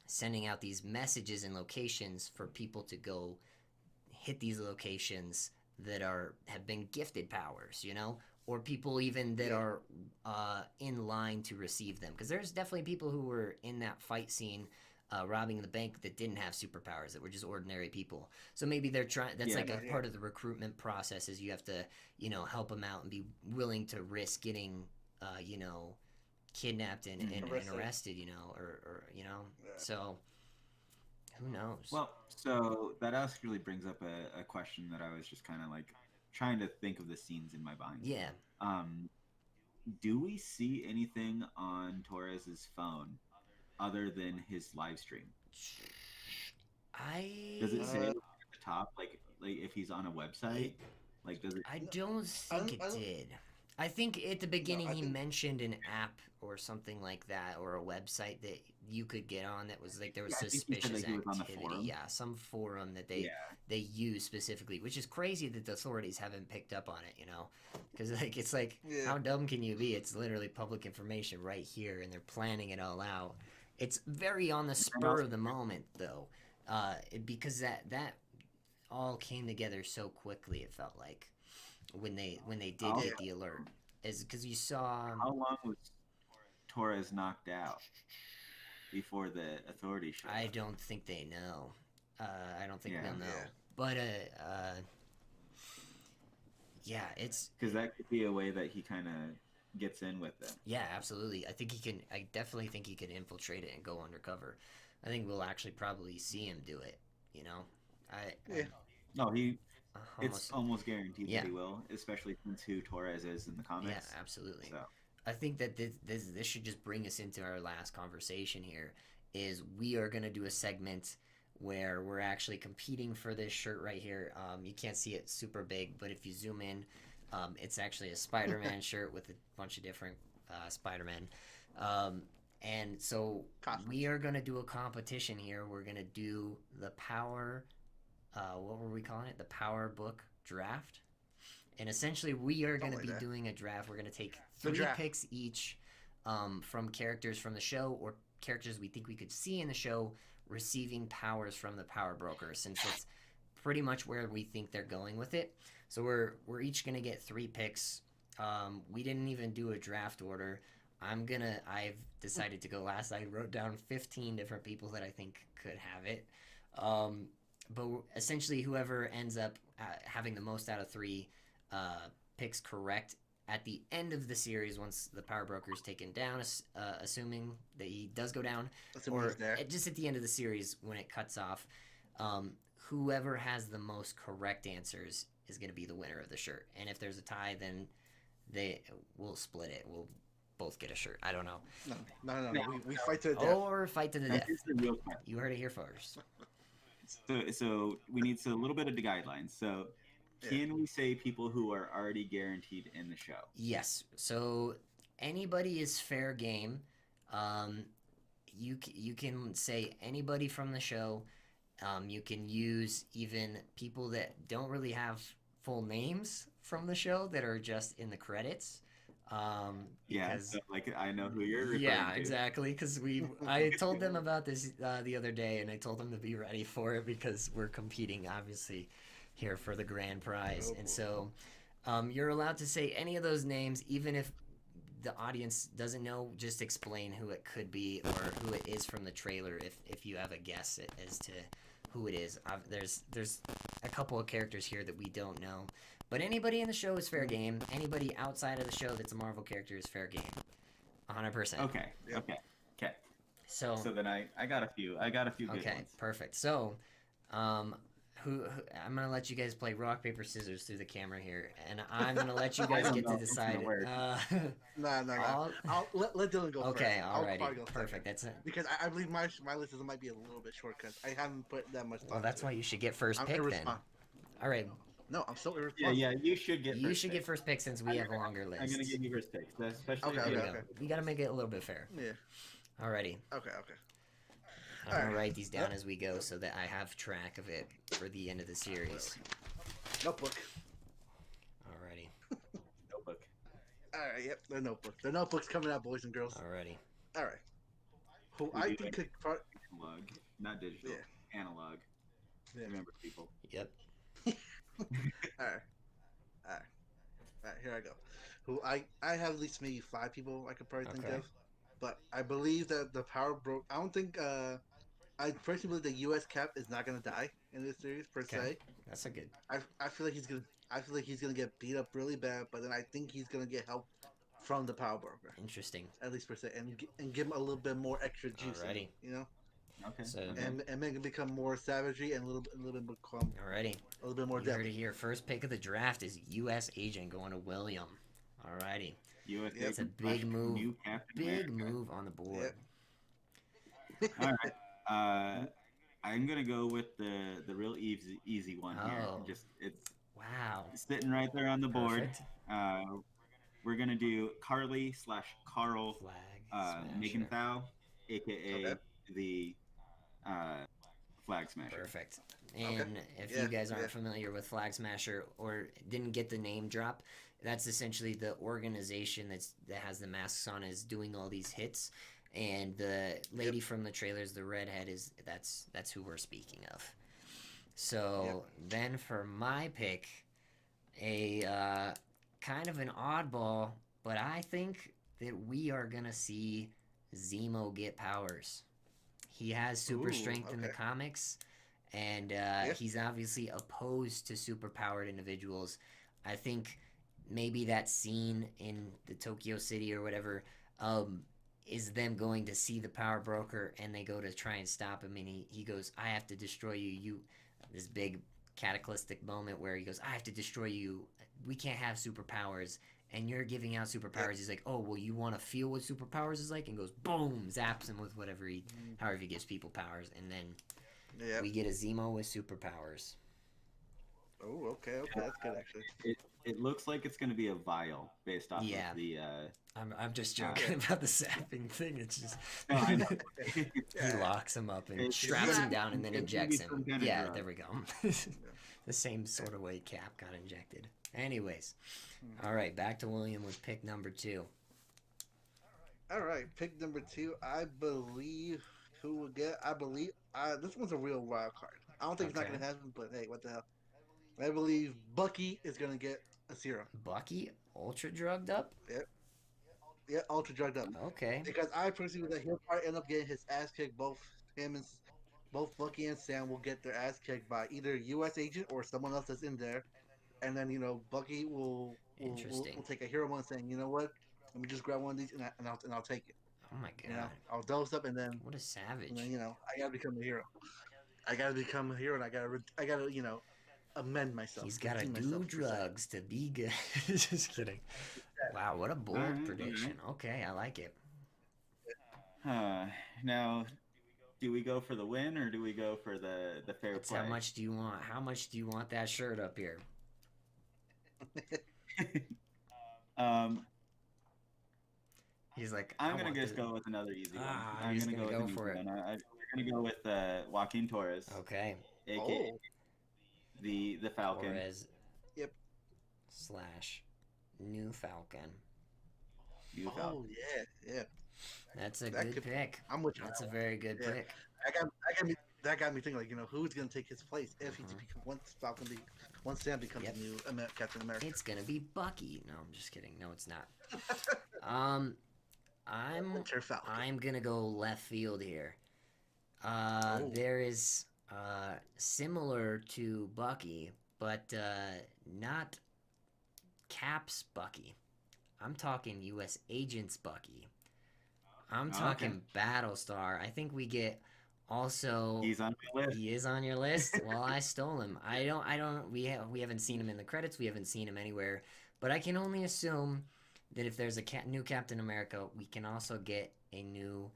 sending out these messages and locations for people to go hit these locations that have been gifted powers, you know, or people even that are in line to receive them. Because there's definitely people who were in that fight scene robbing the bank that didn't have superpowers, that were just ordinary people. So maybe they're trying. That's a part of the recruitment process. Is you have to, you know, help them out and be willing to risk getting, you know, kidnapped and arrested, you know, or you know. So who knows? Well, so that actually brings up a question that I was just kind of like trying to think of the scenes in my mind. Yeah. Do we see anything on Torres's phone other than his live stream? Does it say at the top, like if he's on a website? Like, does it? I don't think it did. I think at the beginning he mentioned an app or something like that, or a website that you could get on that was like there was suspicious activity. Yeah, some forum that they use specifically, which is crazy that the authorities haven't picked up on it. You know, because like it's like how dumb can you be? It's literally public information right here, and they're planning it all out. It's very on the spur of the moment though, because that all came together so quickly. It felt like. When they did get the alert, is because you saw. How long was Torres knocked out before the authorities showed up? I don't think they know. I don't think they'll know. But it's because that could be a way that he kind of gets in with them. Yeah, absolutely. I think he can. I definitely think he could infiltrate it and go undercover. I think we'll actually probably see him do it. You know, No, he. It's almost guaranteed that he will, especially since who Torres is in the comics. Yeah, absolutely. So. I think that this should just bring us into our last conversation here, is we are going to do a segment where we're actually competing for this shirt right here. You can't see it super big, but if you zoom in, it's actually a Spider-Man shirt with a bunch of different Spider-Men. And so we are going to do a competition here. We're going to do the Power... what were we calling it? The Power Book Draft. And essentially, we are going to be doing a draft. We're going to take 3 picks each from characters from the show, or characters we think we could see in the show receiving powers from the Power Broker, since it's pretty much where we think they're going with it. So we're each going to get 3 picks. We didn't even do a draft order. I've decided to go last. I wrote down 15 different people that I think could have it. But essentially, whoever ends up having the most out of 3 picks correct at the end of the series, once the Power Broker is taken down, assuming that he does go down, or just at the end of the series when it cuts off, whoever has the most correct answers is going to be the winner of the shirt. And if there's a tie, then we'll split it. We'll both get a shirt. I don't know. No. We fight to the death. Or fight to the death. You heard it here first. So we need a little bit of the guidelines. So can we say people who are already guaranteed in the show? Yes. So anybody is fair game. You can say anybody from the show. You can use even people that don't really have full names from the show that are just in the credits. So, like, I know who you're referring to. Yeah, exactly. Because I told them about this the other day, and I told them to be ready for it because we're competing, obviously, here for the grand prize. And so, you're allowed to say any of those names, even if the audience doesn't know. Just explain who it could be or who it is from the trailer, if you have a guess as to who it is. There's a couple of characters here that we don't know. But anybody in the show is fair game. Anybody outside of the show that's a Marvel character is fair game. 100%. Okay. So then I got a few. Good ones. Okay, perfect. So, who I'm gonna let you guys play rock paper scissors through the camera here, and I'm gonna let you guys get to decide. No. Let Dylan go first. Okay, alrighty, perfect. That's it. Because I believe my list might be a little bit short because I haven't put that much thought. Well, that's why you should get first pick then. All right. No, I'm still irresponsible. Yeah, you should get. Get first pick since we have a longer list. I'm gonna give you first pick, especially. Okay. We gotta make it a little bit fair. Yeah. Alrighty. Okay. I'm gonna write these down as we go so that I have track of it for the end of the series. Notebook. Alrighty. Notebook. Alright, yep, the notebook. The notebook's coming out, boys and girls. Alrighty. Alright. Who I think could... Analog, not digital. Yeah. Analog. Yeah. Remember, people. Yep. All right, all right, all right. Here I go. Who I have at least maybe five people I could probably think Okay. of, but I believe that the power broke. I don't think. I personally believe the U.S. Cap is not gonna die in this series per Okay. se. That's a good. I feel like he's gonna. I feel like he's gonna get beat up really bad, but then I think he's gonna get help from the power broker, Interesting. at least per se, and give him a little bit more extra juice in him, Alrighty. you know, Okay. So, Okay. and make him become more savagery and a little bit become alrighty. a little bit more You heard it deadly. here. First pick of the draft is U.S. agent going to William. Alrighty. USA Yep. It's a big move. New Captain Big America. move on the board. All right. I'm gonna go with the real easy one here. Oh. Just it's Wow. sitting right there on the board. Perfect. We're gonna do Carly / Carl Flag Megan smasher. Thau, aka Okay. the Flag Smasher. Perfect. And if Yeah, you guys aren't yeah. familiar with Flag Smasher or didn't get the name drop, that's essentially the organization that has the masks on is doing all these hits. And the lady from the trailers, the redhead, that's who we're speaking of. So then for my pick, a kind of an oddball, but I think that we are gonna see Zemo get powers. He has super Ooh, strength in the okay. comics, and he's obviously opposed to superpowered individuals. I think maybe that scene in the Tokyo City or whatever is them going to see the power broker, and they go to try and stop him, and he goes, "I have to destroy you." This big cataclysmic moment where he goes, "I have to destroy you. We can't have superpowers." And you're giving out superpowers. He's like, "Oh, well, you want to feel what superpowers is like?" And goes, boom, zaps him with however he gives people powers. And then Yeah. we get a Zemo with superpowers. Oh, okay, that's good actually. It looks like it's gonna be a vial based off Yeah. of the. I'm just joking about the zapping thing. It's just No, I know. he locks him up and It's- straps him it's- down and then it's gonna be injects some him. kind of Yeah, drug. there we go. The same sort of way Cap got injected. Anyways, all right, back to William with pick number 2. All right, pick number 2. I believe who will get. I believe this one's a real wild card. I don't think it's not Okay. gonna happen, but hey, what the hell? I believe Bucky is gonna get a serum. Bucky, ultra drugged up. Yeah, ultra drugged up. Okay. Because I personally believe that he'll probably end up getting his ass kicked. Both Bucky and Sam will get their ass kicked by either U.S. agent or someone else that's in there, and then Bucky will Interesting. take a hero one saying, you know what, let me just grab one of these and I'll take it. Oh my You know, god. I'll dose up and then What a savage. I gotta become a hero. I gotta become a hero and I gotta amend myself. He's got to redeem do myself, per se. drugs to be good. Just kidding. Wow, what a bold Alright, prediction. Okay, I like it. Now, do we go for the win or do we go for the fair It's play? how much do you want? How much do you want that shirt up here? He's like, I'm I gonna want just the- go with another easy one. Ah, I'm he's gonna gonna go go with an for easy it. one. We're gonna go with Joaquin Torres, Okay. aka Oh, the Falcon. Torres yep. / New Falcon. New Falcon. Oh yeah. That's a That good could- pick. I'm with you. That's a very good Yeah. pick. That got me thinking, like, who's gonna take his place if he once Sam becomes Yep. the new Captain America. It's gonna be Bucky. No, I'm just kidding. No, it's not. I'm Winter Falcon. I'm gonna go left field here. Oh. There is similar to Bucky, but not Cap's Bucky. I'm talking U.S. Agent's Bucky. I'm Oh, talking Battlestar. I think we get also. He's on my list. He is on your list. Well, I stole him. I don't. We haven't seen him in the credits. We haven't seen him anywhere. But I can only assume that if there's a new Captain America, we can also get a new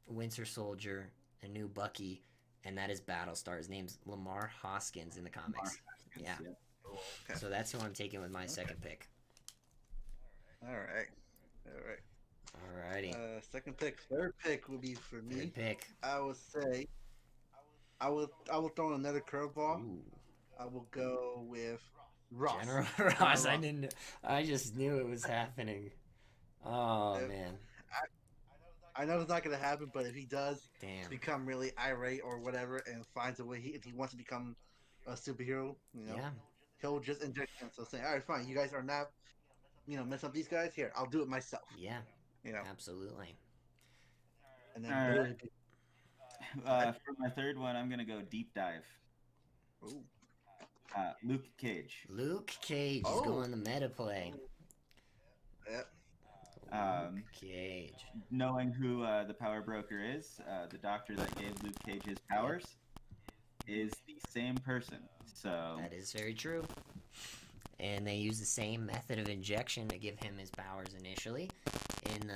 Winter Soldier, a new Bucky, and that is Battlestar. His name's Lamar Hoskins in the comics. Yeah. Okay. So that's who I'm taking with my second pick. All right. Alrighty. Second pick. Third pick will be for me. Good pick. I would say I will throw in another curveball. Ooh. I will go with Ross. General Ross. I just knew it was happening. Oh man. I know it's not going to happen, but if he does Damn. become really irate or whatever and finds a way, if he wants to become a superhero, Yeah. he'll just inject himself, saying, "All right, fine, you guys are not, mess up these guys. Here, I'll do it myself." Yeah, You know, absolutely. and All then right. boom. Go ahead. For my third one, I'm gonna go deep dive. Ooh. Luke Cage. Luke Cage is Oh. going the meta play. Yeah. Um, Luke Cage. Knowing who the power broker is, the doctor that gave Luke Cage his powers, is the same person. So That is very true. And they use the same method of injection to give him his powers initially in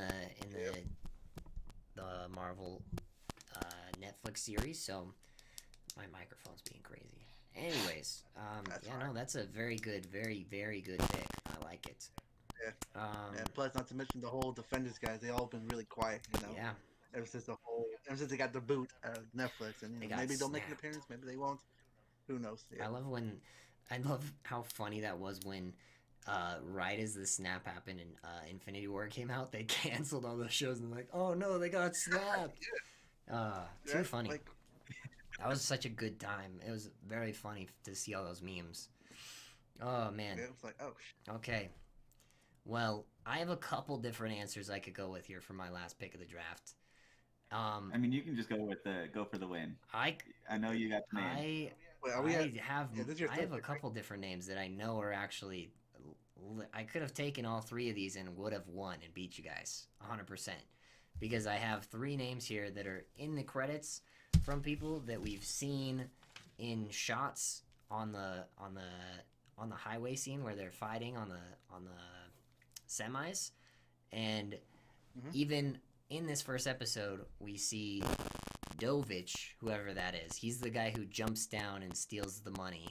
the Marvel Netflix series. So my microphone's being crazy. Anyways, that's a very good, very, very good pick. I like it. Yeah. And plus, not to mention the whole Defenders guys, they all been really quiet, Yeah. Ever since they got the boot out of Netflix, and maybe they'll make an appearance, maybe they won't. Who knows? Yeah. I love how funny that was when, right as the snap happened and Infinity War came out, they canceled all those shows and like, oh no, they got snapped. Too funny. That was such a good time. It was very funny to see all those memes. Oh man. It was like, oh. Okay. Well, I have a couple different answers I could go with here for my last pick of the draft. I mean, you can just go for the win. I know you got the name. I have a couple different names that I know are actually. I could have taken all three of these and would have won and beat you guys 100%, because I have three names here that are in the credits from people that we've seen in shots on the highway scene where they're fighting on the semis, and even in this first episode we see Dovich, whoever that is. He's the guy who jumps down and steals the money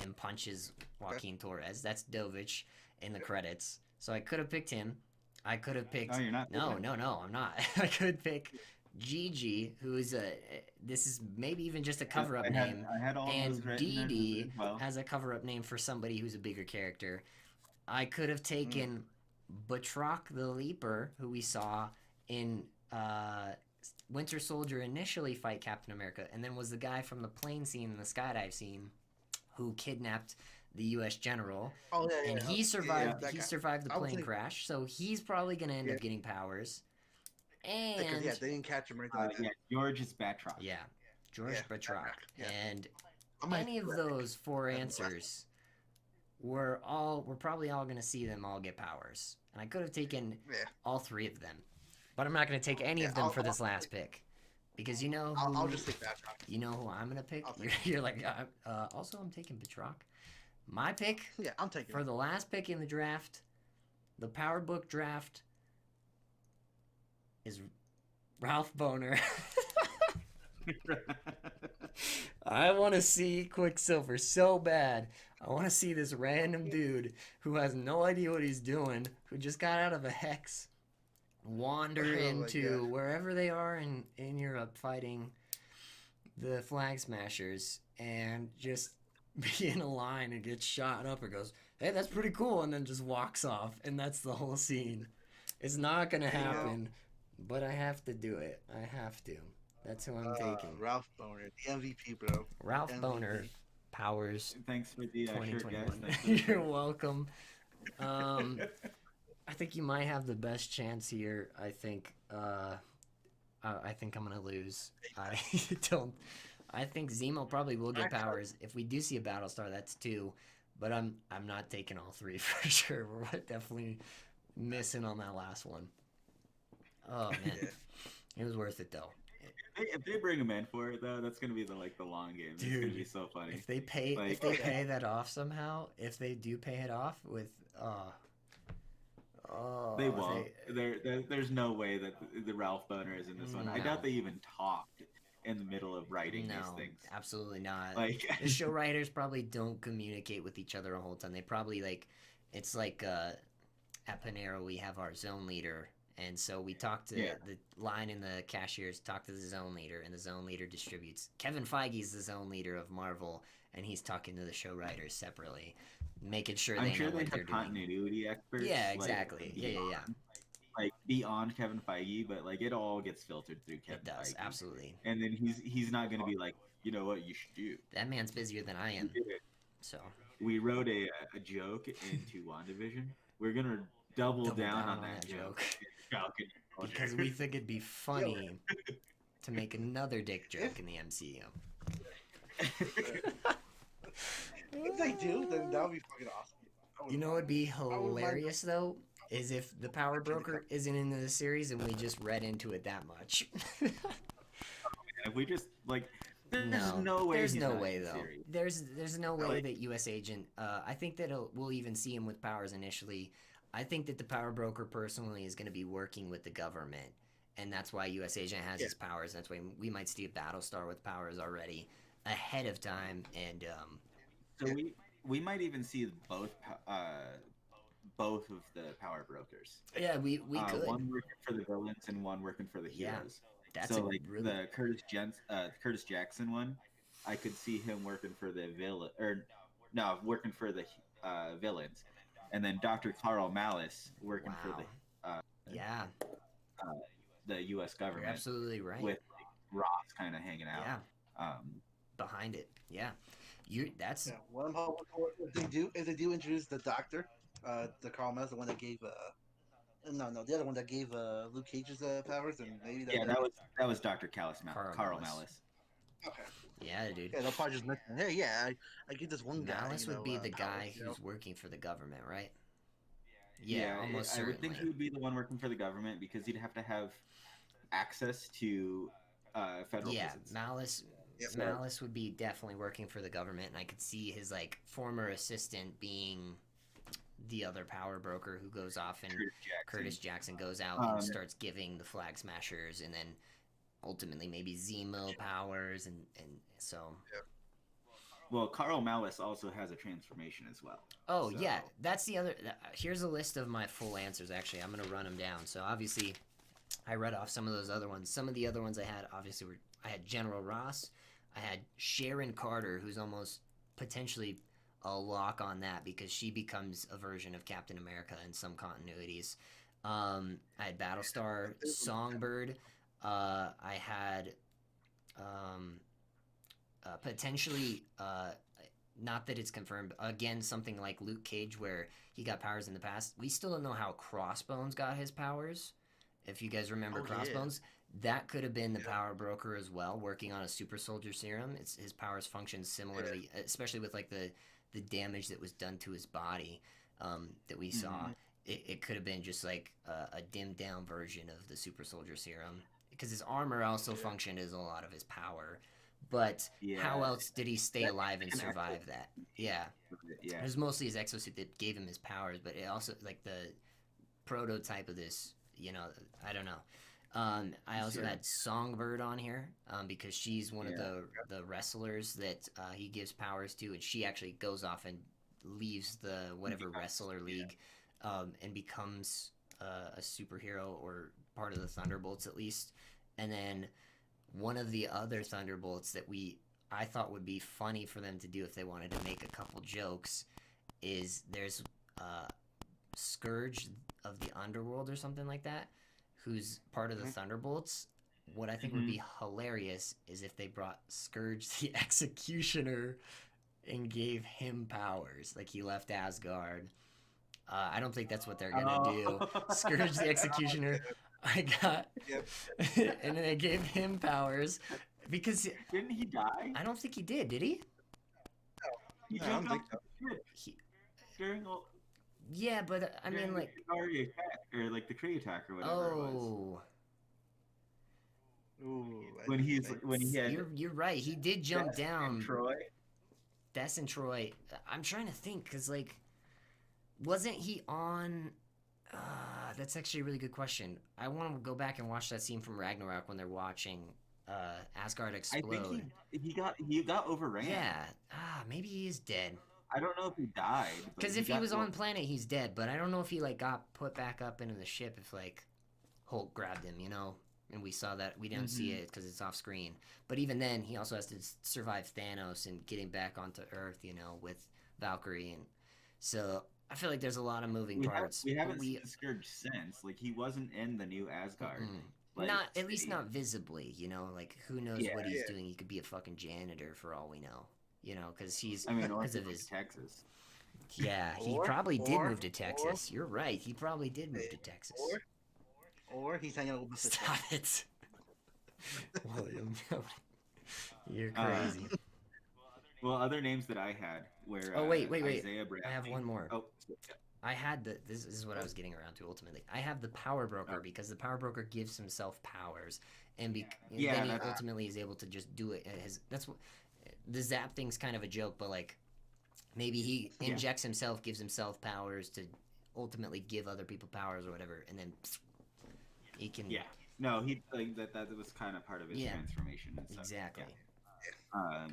and punches Joaquin Torres. That's Dovich in the credits. So I could have picked him. I could have picked. No, you're not. No, I'm not. I could pick Gigi, who is this is maybe even just a cover-up name. I had all and those Dee Dee well. has a cover-up name for somebody who's a bigger character. I could have taken Batroc the Leaper, who we saw in Winter Soldier initially fight Captain America, and then was the guy from the plane scene and the skydive scene who kidnapped the U.S. general. Oh yeah, and he survived. Yeah, he survived the plane crash, so he's probably gonna end up getting powers. And they didn't catch him right like that. Yeah, George is Batroc. Yeah, George Batroc. Yeah. And any of those four answers, we're probably all gonna see them all get powers. And I could have taken all three of them, but I'm not gonna take any of them for this last pick, because you know who, I'll just take Batroc. You know who I'm gonna pick? You're like, also I'm taking Batroc. My pick. Yeah, I'm taking for the last pick in the draft, the Power Book draft, is Ralph Boner. I want to see Quicksilver so bad. I want to see this random dude who has no idea what he's doing, who just got out of a hex, wander into wherever they are in Europe fighting the Flag Smashers, and just be in a line and get shot up and goes, hey, that's pretty cool, and then just walks off, and that's the whole scene. It's not going to happen. But I have to do it. I have to. That's who I'm taking. Ralph Boner, the MVP, bro. Ralph MVP. Boner, powers. Thanks for the shirt, guys. You're welcome. I think you might have the best chance here. I think I'm gonna lose. I don't. I think Zemo probably will get powers. If we do see a Battlestar, that's two. But I'm not taking all three for sure. We're definitely missing on that last one. Oh man, it was worth it though. If they bring him in for it though, that's gonna be the long game. Dude, it's gonna be so funny. If they pay that off somehow, if they do pay it off with they won't. There's no way that the Ralph Boner is in this one. I doubt they even talked in the middle of writing these things. Absolutely not. The show writers probably don't communicate with each other a whole ton. They probably it's like at Panera we have our zone leader. And so we talk to the line in the cashiers, talk to the zone leader, and the zone leader distributes. Kevin Feige's the zone leader of Marvel, and he's talking to the show writers separately, making sure they know what they're doing. Continuity experts. Yeah, exactly. Yeah. Beyond Kevin Feige, but it all gets filtered through Kevin Feige. It does, absolutely. And then he's not going to be like, you know what, you should do. That man's busier than I am. So. we wrote a joke into WandaVision. We're gonna double down on that joke. Falcon because we think it'd be funny to make another dick joke in the MCU. If they do, then that would be fucking awesome. You know what'd be hilarious though? Is if the power broker isn't in the series and we just read into it that much. If we just like, there's no way. There's no way though. There's no way that U.S. Agent. I think that we'll even see him with powers initially. I think that the power broker personally is going to be working with the government, and that's why U.S. Agent has his powers. That's why we might see a Battlestar with powers already ahead of time, and so we might even see both of the power brokers. Yeah, we could. One working for the villains and one working for the heroes. That's so like really... the Curtis Jackson one, I could see him working for the working for the villains, and then Dr. Carl Malice working for the U.S. government. You're absolutely right. With like, Ross kind of hanging out. Yeah. Behind it. Yeah. What I'm hoping for, if they do introduce the Doctor, the Carl Malice, the one that gave the other one that gave Luke Cage's powers, and maybe that was Dr. Carl Malice. Okay. Yeah, dude. Yeah, they'll probably just mention, hey, I get this one guy. Malice would be the guy who's working for the government, right? Yeah, almost certainly. I would think he would be the one working for the government because he'd have to have access to federal prisons. Malice would be definitely working for the government, and I could see his like former assistant being the other power broker who goes off, and Curtis Jackson goes out and starts giving the Flag Smashers, and then ultimately maybe Zemo powers, and so. Yeah. Well, Carl Malice also has a transformation as well. Oh, so. Yeah. That's the other... Here's a list of my full answers, actually. I'm going to run them down. So, obviously, I read off some of those other ones. Some of the other ones I had, obviously, I had General Ross. I had Sharon Carter, who's almost potentially a lock on that because she becomes a version of Captain America in some continuities. I had Battlestar, Songbird. I had... potentially, not that it's confirmed, again, something like Luke Cage where he got powers in the past. We still don't know how Crossbones got his powers. If you guys remember Crossbones, that could have been the power broker as well, working on a super soldier serum. His powers function similarly, especially with like the damage that was done to his body that we saw. It could have been just like a dimmed down version of the super soldier serum because his armor also functioned as a lot of his power. But how else did he stay alive and survive that? Yeah. It was mostly his exosuit that gave him his powers, but it also, like, the prototype of this, I don't know. I also had Songbird on here because she's one of the wrestlers that he gives powers to, and she actually goes off and leaves the whatever wrestler league and becomes a superhero or part of the Thunderbolts at least. And then... one of the other Thunderbolts that I thought would be funny for them to do if they wanted to make a couple jokes is there's Scourge of the Underworld or something like that, who's part of the Thunderbolts. What I think would be hilarious is if they brought Scourge the Executioner and gave him powers, like he left Asgard. I don't think that's what they're gonna do. Scourge the Executioner. I got, and then they gave him powers because didn't he die? I don't think he did he? No, he jumped off the ship during all. Yeah, but I mean, like or like the Kree attack or whatever it was. Ooh, when he had. You're right. He did jump down. Troy. Des and Troy. I'm trying to think because like, wasn't he on? That's actually a really good question. I want to go back and watch that scene from Ragnarok when they're watching Asgard explode. I think he got overran. Yeah. Maybe he is dead. I don't know if he died. Because if he was on planet, he's dead. But I don't know if he like got put back up into the ship if like Hulk grabbed him, And we saw that. We didn't see it because it's off screen. But even then, he also has to survive Thanos and getting back onto Earth, with Valkyrie. And so... I feel like there's a lot of moving parts. We haven't seen Scourge since. Like, he wasn't in the new Asgard. Like, at least not visibly, Like, who knows what he's doing? He could be a fucking janitor for all we know. You know, because he's I mean, or because of his Texas. yeah, he Or- probably did or- move to Texas. You're right. He probably did move to Texas. Or he's hanging out with Mr. Stop it, William. You're Uh, crazy. Well, other names that I had were Oh, wait. Isaiah Bradley. I have one more. Oh, I had the. This is what I was getting around to ultimately. I have the power broker because the power broker gives himself powers, and Yeah, then he that's- ultimately is able to just do it. That's what the zap thing's kind of a joke, but like maybe he Yeah. injects himself, gives himself powers to ultimately give other people powers or whatever, and then he can. yeah. No, he like that was kind of part of his Yeah. transformation. And stuff. Exactly. Yeah.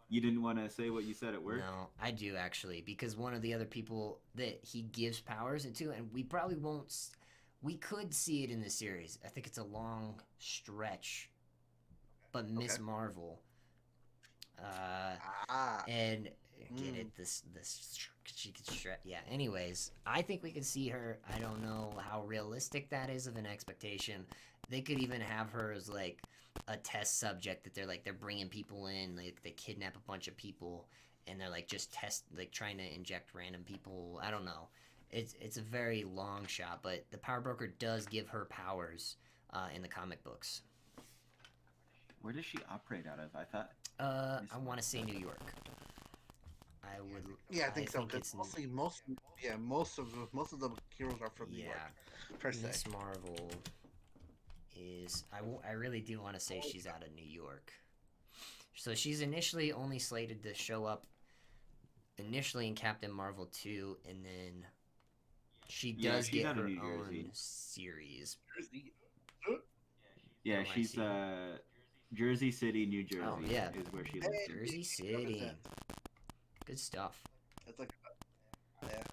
You didn't want to say what you said at work? No, I do actually, because one of the other people that he gives powers into, and we probably won't. We could see it in the series. I think it's a long stretch, but Miss Okay. Marvel, Ah. and get it this she could stretch. Yeah. Anyways, I think we could see her. I don't know how realistic that is of an expectation. They could even have her as like a test subject that they're bringing people in, like they kidnap a bunch of people and they're like just trying to inject random people. I don't know. It's a very long shot, but the power broker does give her powers in the comic books. Where does she operate out of? I thought. I want to say New York. I would. Yeah, I think so. think 'Cause it's most of the heroes are from New York, per se. Miss Marvel is. I really do want to say she's out of New York. So she's initially only slated to show up initially in Captain Marvel 2, and then she Yeah, does she's get out of her New own Jersey. series. Yeah, Oh, I she's see. Jersey City, New Jersey. Oh, yeah. Is where she lives. Jersey City. Good stuff. It's like, yeah.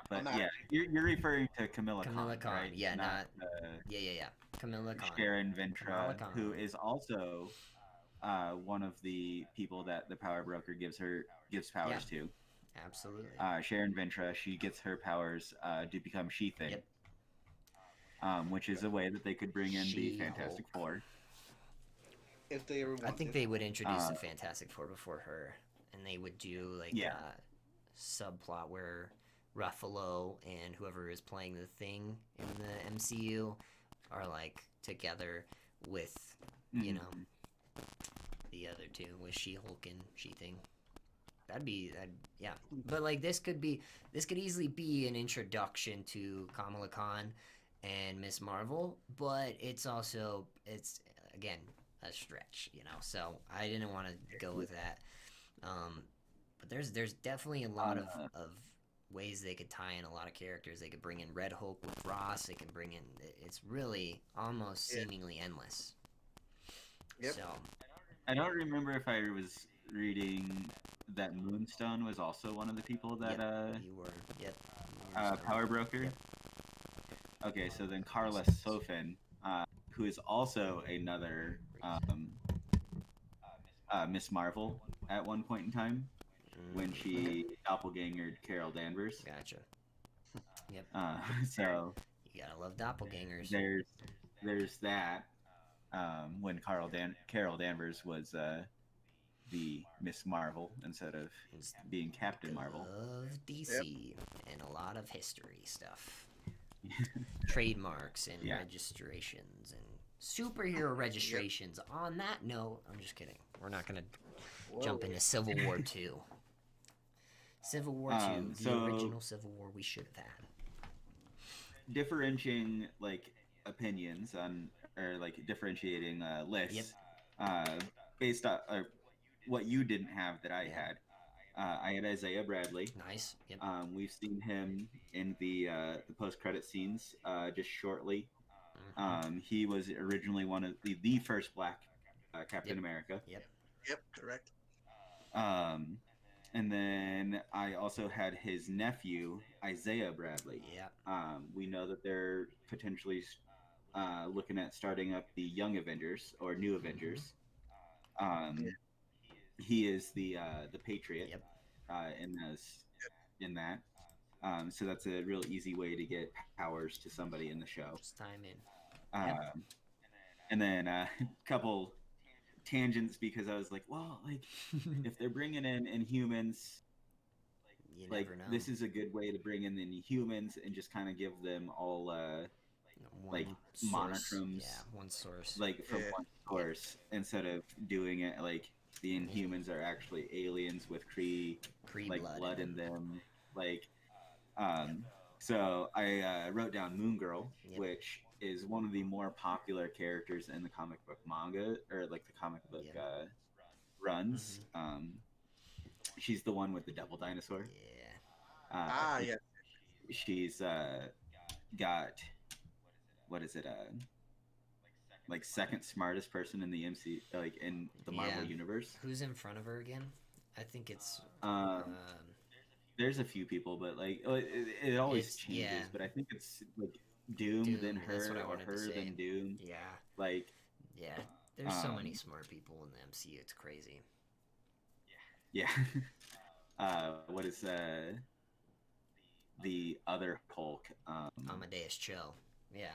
But I'm not- yeah, you're referring to Camilla Camilla Khan, Khan, right? yeah, not Yeah. Camilla Khan. Sharon Kamala Ventra, Khan. who is also one of the people that the power broker gives powers to. Absolutely. Sharon Ventra, she gets her powers to become She-Thing. Yep. Which is a way that they could bring in the Fantastic She-Hulk. Four. If they ever want I think to. they would introduce the Fantastic Four before her, and they would do like Yeah. a subplot where Ruffalo and whoever is playing the Thing in the MCU are like together with you know the other two, with She-Hulk and She-Thing. Yeah. But like this could easily be an introduction to Kamala Khan and Miss Marvel, but it's again a stretch, you know. So I didn't want to go with that. But there's definitely a lot of ways they could tie in a lot of characters. They could bring in Red Hulk with Ross. They can bring in. It's really almost seemingly endless. Yep. So I don't remember if I was reading that Moonstone was also one of the people that you were. Yep. You were Power Broker. Yep. Okay, so then Carla Sofin, who is also another Miss Marvel at one point in time when she doppelgangered Carol Danvers. Gotcha. Yep. So You gotta love doppelgangers. there's that when Carol Danvers was the Miss Marvel instead of being Captain Marvel. Love DC and a lot of history stuff. Trademarks and registrations and superhero registrations. On that note, I'm just kidding. We're not gonna jump into Civil War 2. Civil War 2, the original Civil War we should have had. Differentiating like opinions on, or like differentiating lists based on what you didn't have that I had. I had Isaiah Bradley. Nice. Yep. We've seen him in the post-credit scenes just shortly. He was originally one of the first Black Captain America. Yep, correct. And then I also had his nephew, Isaiah Bradley. Yeah. We know that they're potentially looking at starting up the Young Avengers or New Avengers. He is the Patriot in that. So that's a real easy way to get powers to somebody in the show. Just time in. And then a couple tangents because I was like, well, like if they're bringing in Inhumans, you like never know. this is a good way to bring in the Inhumans and just kind of give them all One like source. monochromes, Yeah, one source. like from one source instead of doing it like the Inhumans are actually aliens with Kree like blood in them. Like, so I wrote down Moon Girl, which is one of the more popular characters in the comic book manga or like the comic book runs. She's the one with the devil dinosaur. Yeah. Yeah. She's got what is it? Like second smartest person in the MC, like in the Marvel universe. Who's in front of her again? I think it's. There's a few people, but like it always changes. Yeah. But I think it's like Doom then her, or her then Doom. Yeah. Like. Yeah. There's so many smart people in the MCU. It's crazy. Yeah. What is the other Hulk? Amadeus Cho. Yeah.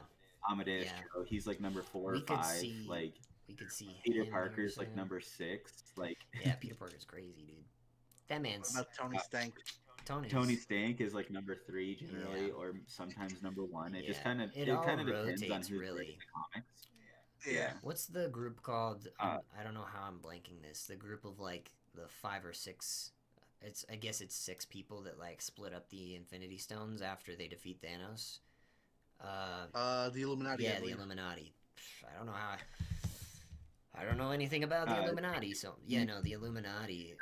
Amadeus Cho. He's like number 4 or 5. Like we could see Peter Parker's like number 6. Like yeah, Peter Parker's crazy, dude. That man's. What about Tony Stank? Tony Stank is like number 3 generally, or sometimes number 1. It just kind of depends on who's really. writing the comics. Yeah. What's the group called? I don't know how I'm blanking this. The group of like the 5 or 6. I guess it's 6 people that like split up the Infinity Stones after they defeat Thanos. The Illuminati. Yeah, the Illuminati. I don't know how. I don't know anything about the Illuminati, so yeah, no, the Illuminati.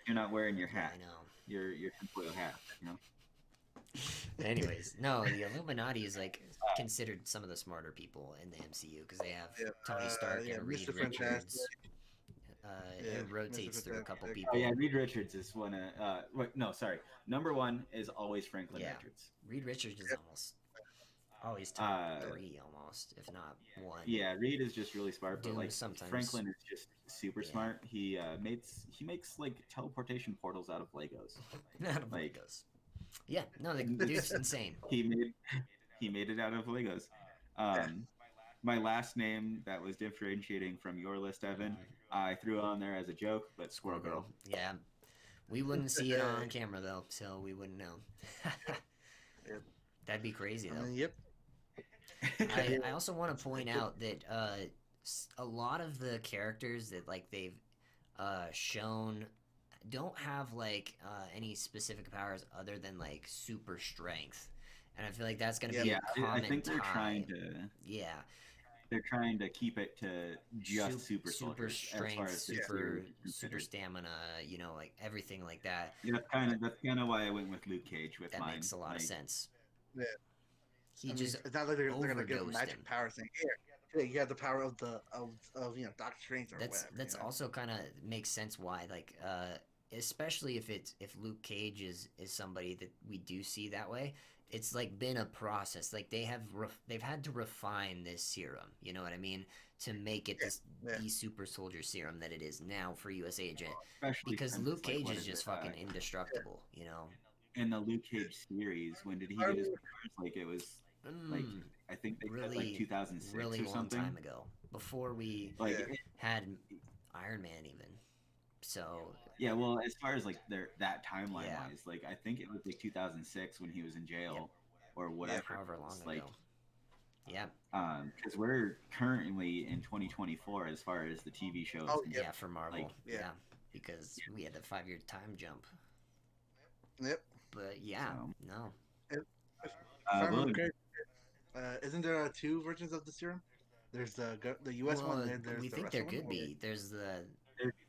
You're not wearing your hat. Yeah, I know. Your tinfoil hat. You know. Anyways, no, the Illuminati is like considered some of the smarter people in the MCU because they have Tony Stark and Reed Richards. It rotates through a couple people. Oh yeah, Reed Richards is one. No, sorry. Number 1 is always Franklin Richards. Reed Richards is always top 3, almost, if not 1. Yeah, Reed is just really smart, but like sometimes. Franklin is just super smart. He makes like teleportation portals out of Legos. Out of Legos. Yeah, no, the dude's insane. He made it out of Legos. My last name that was differentiating from your list, Evan, I threw on there as a joke, but Squirrel Girl. Yeah, we wouldn't see it on camera though, so we wouldn't know. That'd be crazy though. Yep. I also want to point out that a lot of the characters that like they've shown don't have like any specific powers other than like super strength, and I feel like that's gonna be a common I think they're trying to. Yeah. They're trying to keep it to just super soldiers, strength, as far as super stamina, you know, like everything like that. Yeah, that's kind of why I went with Luke Cage with that mine. That makes a lot of sense. Yeah. He just it's not like they're gonna give him magic power thing. Here, you have the power of Doctor Strange or whatever. That's also kind of makes sense why, like, especially if Luke Cage is somebody that we do see that way. It's like been a process. Like they've had to refine this serum. You know what I mean? To make it the super soldier serum that it is now for U.S. Agent. Especially because Luke Cage is just fucking indestructible. You know. In the Luke Cage series, when did he get his powers? Like it was like I think they said like 2006 really or something. Long time ago, before we had Iron Man even. So yeah, well, as far as like that timeline wise, like I think it was like 2006 when he was in jail or whatever. However long like, ago. Yeah. Because we're currently in 2024 as far as the TV shows. Oh, yeah, for Marvel. Like, yeah, because we had the 5-year time jump. Yep. But yeah, no. Isn't there 2 versions of the serum? There's the U.S. one. And there's we the think there Russian could one, be. There's the.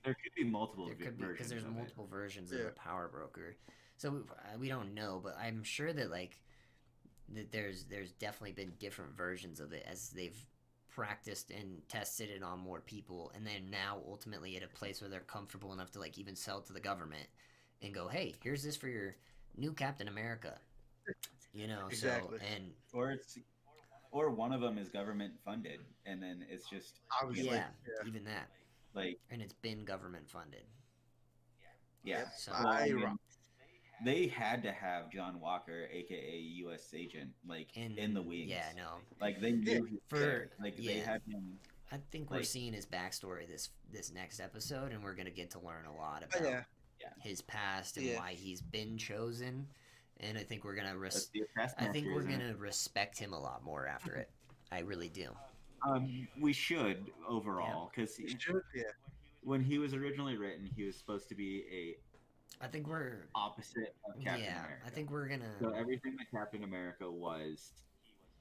There could be multiple versions. Because there's multiple versions of the Power Broker, so we don't know. But I'm sure that like that there's definitely been different versions of it as they've practiced and tested it on more people, and then now ultimately at a place where they're comfortable enough to like even sell to the government and go, hey, here's this for your new Captain America. You know, exactly. So and or one of them is government funded, and then it's just even that. Like, and it's been government funded. Yeah. So they had to have John Walker, aka U.S. Agent, like in the wings. Yeah, no. Like they knew they had him. I think we're Like- seeing his backstory this next episode, and we're gonna get to learn a lot Oh, about yeah. his past and Yeah. why he's been chosen. And I think we're gonna That's the I think Taskmaster, we're isn't it? gonna respect him a lot more after it. I really do. We should overall, because You should, yeah. when he was originally written, he was supposed to be a I think we're opposite of Captain yeah. America. I think we're gonna So everything that Captain America was,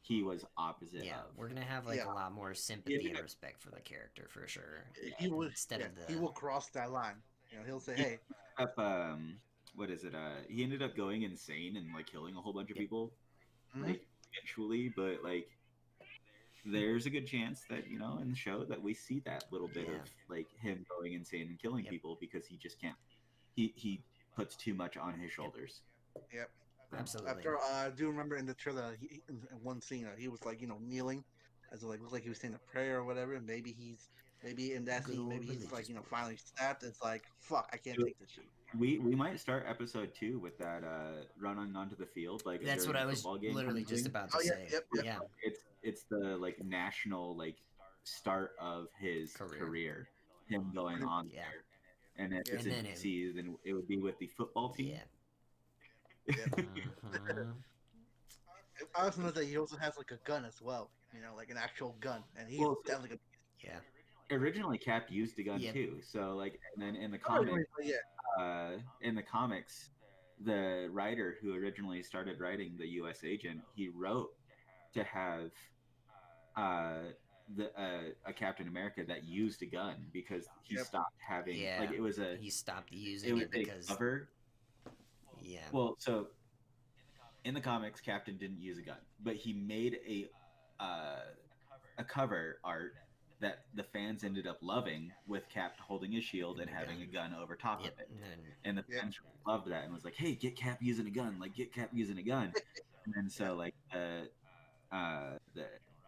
he was opposite yeah of. we're gonna have like Yeah. a lot more sympathy Even and if- respect for the character for sure. He would. Instead Yeah, of the he will cross that line. He'll say, "Hey, Up, what is it? He ended up going insane and like killing a whole bunch of Yep. people, Mhm. like eventually. But like, there's a good chance that in the show that we see that little bit Yeah. of like him going insane and killing Yep. people because he just can't. He puts too much on his shoulders. yep." absolutely. After I do remember in the trailer, in one scene, he was like, kneeling, as like looked like he was saying a prayer or whatever. Maybe in that Good scene, old maybe he's religious like, boy. finally snapped. It's like, fuck, I can't take this shit. We might start episode 2 with that running onto the field like That's during what I the was football game literally kind of just thing. about to Oh, yeah, say. yep, yep. Yeah. It's the like national like start of his Career. him going on Yeah. there. And if Yeah. it's And in then DC, then it would be with the football team. Yeah. Mhm. I also know that he also has like a gun as well. Like an actual gun, and he's Well, definitely gonna. Yeah. Originally, Cap used a gun Yep. too. So like, and then in the Yeah, comics, the writer who originally started writing the U.S. Agent, he wrote to have a Captain America that used a gun because he Yep. stopped having Yeah. like it was a He stopped it using was it a because cover. yeah. Well, so in the comics, Captain didn't use a gun, but he made a cover art that the fans ended up loving with Cap holding his shield and having a gun over top Yep. of it. And then And the Yeah. fans loved that and was like, "Hey, get Cap using a gun! Like, get Cap using a gun!" And then so like the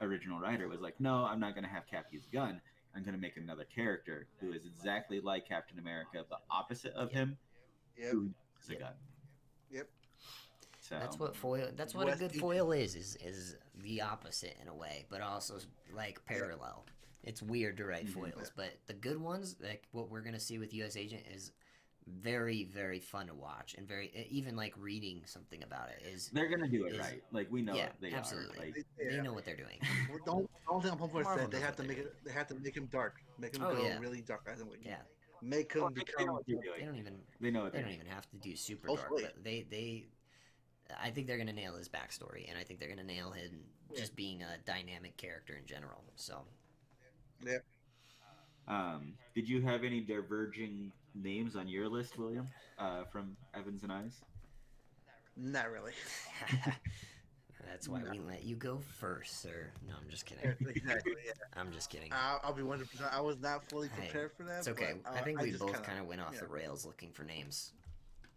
original writer was like, "No, I'm not going to have Cap use a gun. I'm going to make another character who is exactly like Captain America, the opposite of him, yep, who uses a Yep. gun." yep. So that's what foil. That's what a West good Agent. foil is the opposite in a way, but also like parallel. It's weird to write Mhm. foils, but the good ones, like what we're gonna see with U.S. Agent, is very very fun to watch and very even like reading something about it is they're going to do it is- right. Like we know yeah, they absolutely. are. Like, they Yeah. know what they're doing. Well, don't think I'm hoping for Marvel said they knows have to what make they're it. They have to make him dark, make him Oh, go yeah. really dark. I think. Yeah, Make well, him they know become. what they're they doing. don't even They know what they they're don't doing. even have to do super dark, Hopefully. but they I think they're gonna nail his backstory, and I think they're gonna nail him just being a dynamic character in general. So Did you have any diverging names on your list, William, from Evans and I's? Not really. that's why we let you go first, sir. No, I'm just kidding. Exactly. Yeah. I'm just kidding. I'll be 100%. I was not fully Hey, prepared for that. It's okay. but, I think we just both kind of went off yeah. the rails looking for names.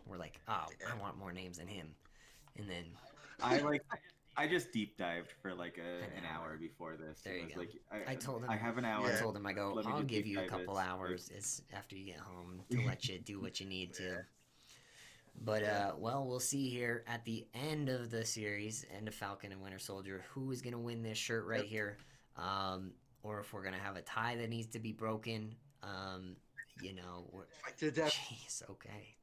We're like, oh, Yeah. I want more names than him, and then I just deep dived for like An an hour. hour before this. There It you was go. like I told him. I have an hour. I told him, I go, Let me I'll just give deep you a dive couple this. hours. It's after you get home to let you do what you need to. But well, we'll see here at the end of the series, end of Falcon and Winter Soldier, who is gonna win this shirt right Yep. here, or if we're gonna have a tie that needs to be broken. Fight to the death. Jeez, okay.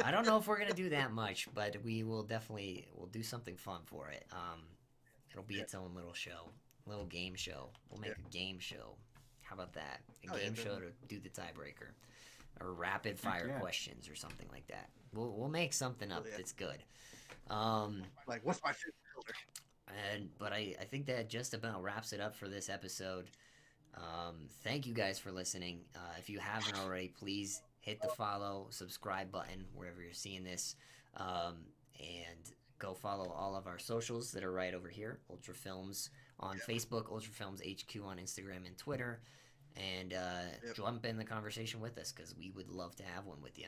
I don't know if we're gonna do that much, but we'll do something fun for it. It'll be its own little show, little game show. We'll make a game show. How about that? A Oh, yeah, game show to definitely. do the tiebreaker, or rapid fire yeah. questions, or something like that. We'll make something up yeah. that's good. Like, what's my favorite color? But I think that just about wraps it up for this episode. Thank you guys for listening. If you haven't already, please hit the follow, subscribe button wherever you're seeing this, and go follow all of our socials that are right over here. Ultra Films on Facebook, Ultra Films HQ on Instagram and Twitter, and jump in the conversation with us because we would love to have one with you.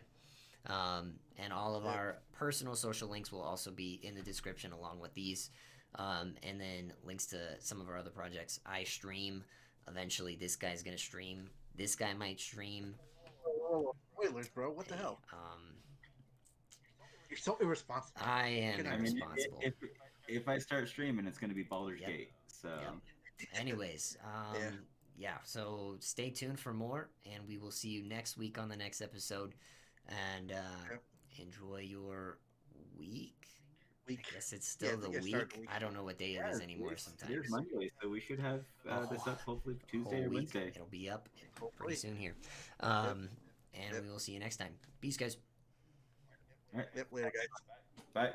And all of our personal social links will also be in the description along with these. And then links to some of our other projects. I stream. Eventually, this guy's going to stream. This guy might stream. Oh, spoilers, bro. What the Hey, hell? You're so irresponsible. I am I I mean, irresponsible. if I start streaming, it's going to be Baldur's Yep. Gate. So Yep. Anyways, yeah. So stay tuned for more, and we will see you next week on the next episode. And enjoy your week. I guess it's still the week. I don't know what day it is anymore sometimes. It is Monday, so we should have this up hopefully Tuesday or Wednesday. It'll be up pretty soon here. And we will see you next time. Peace, guys. All right. Yep, later, guys. Bye.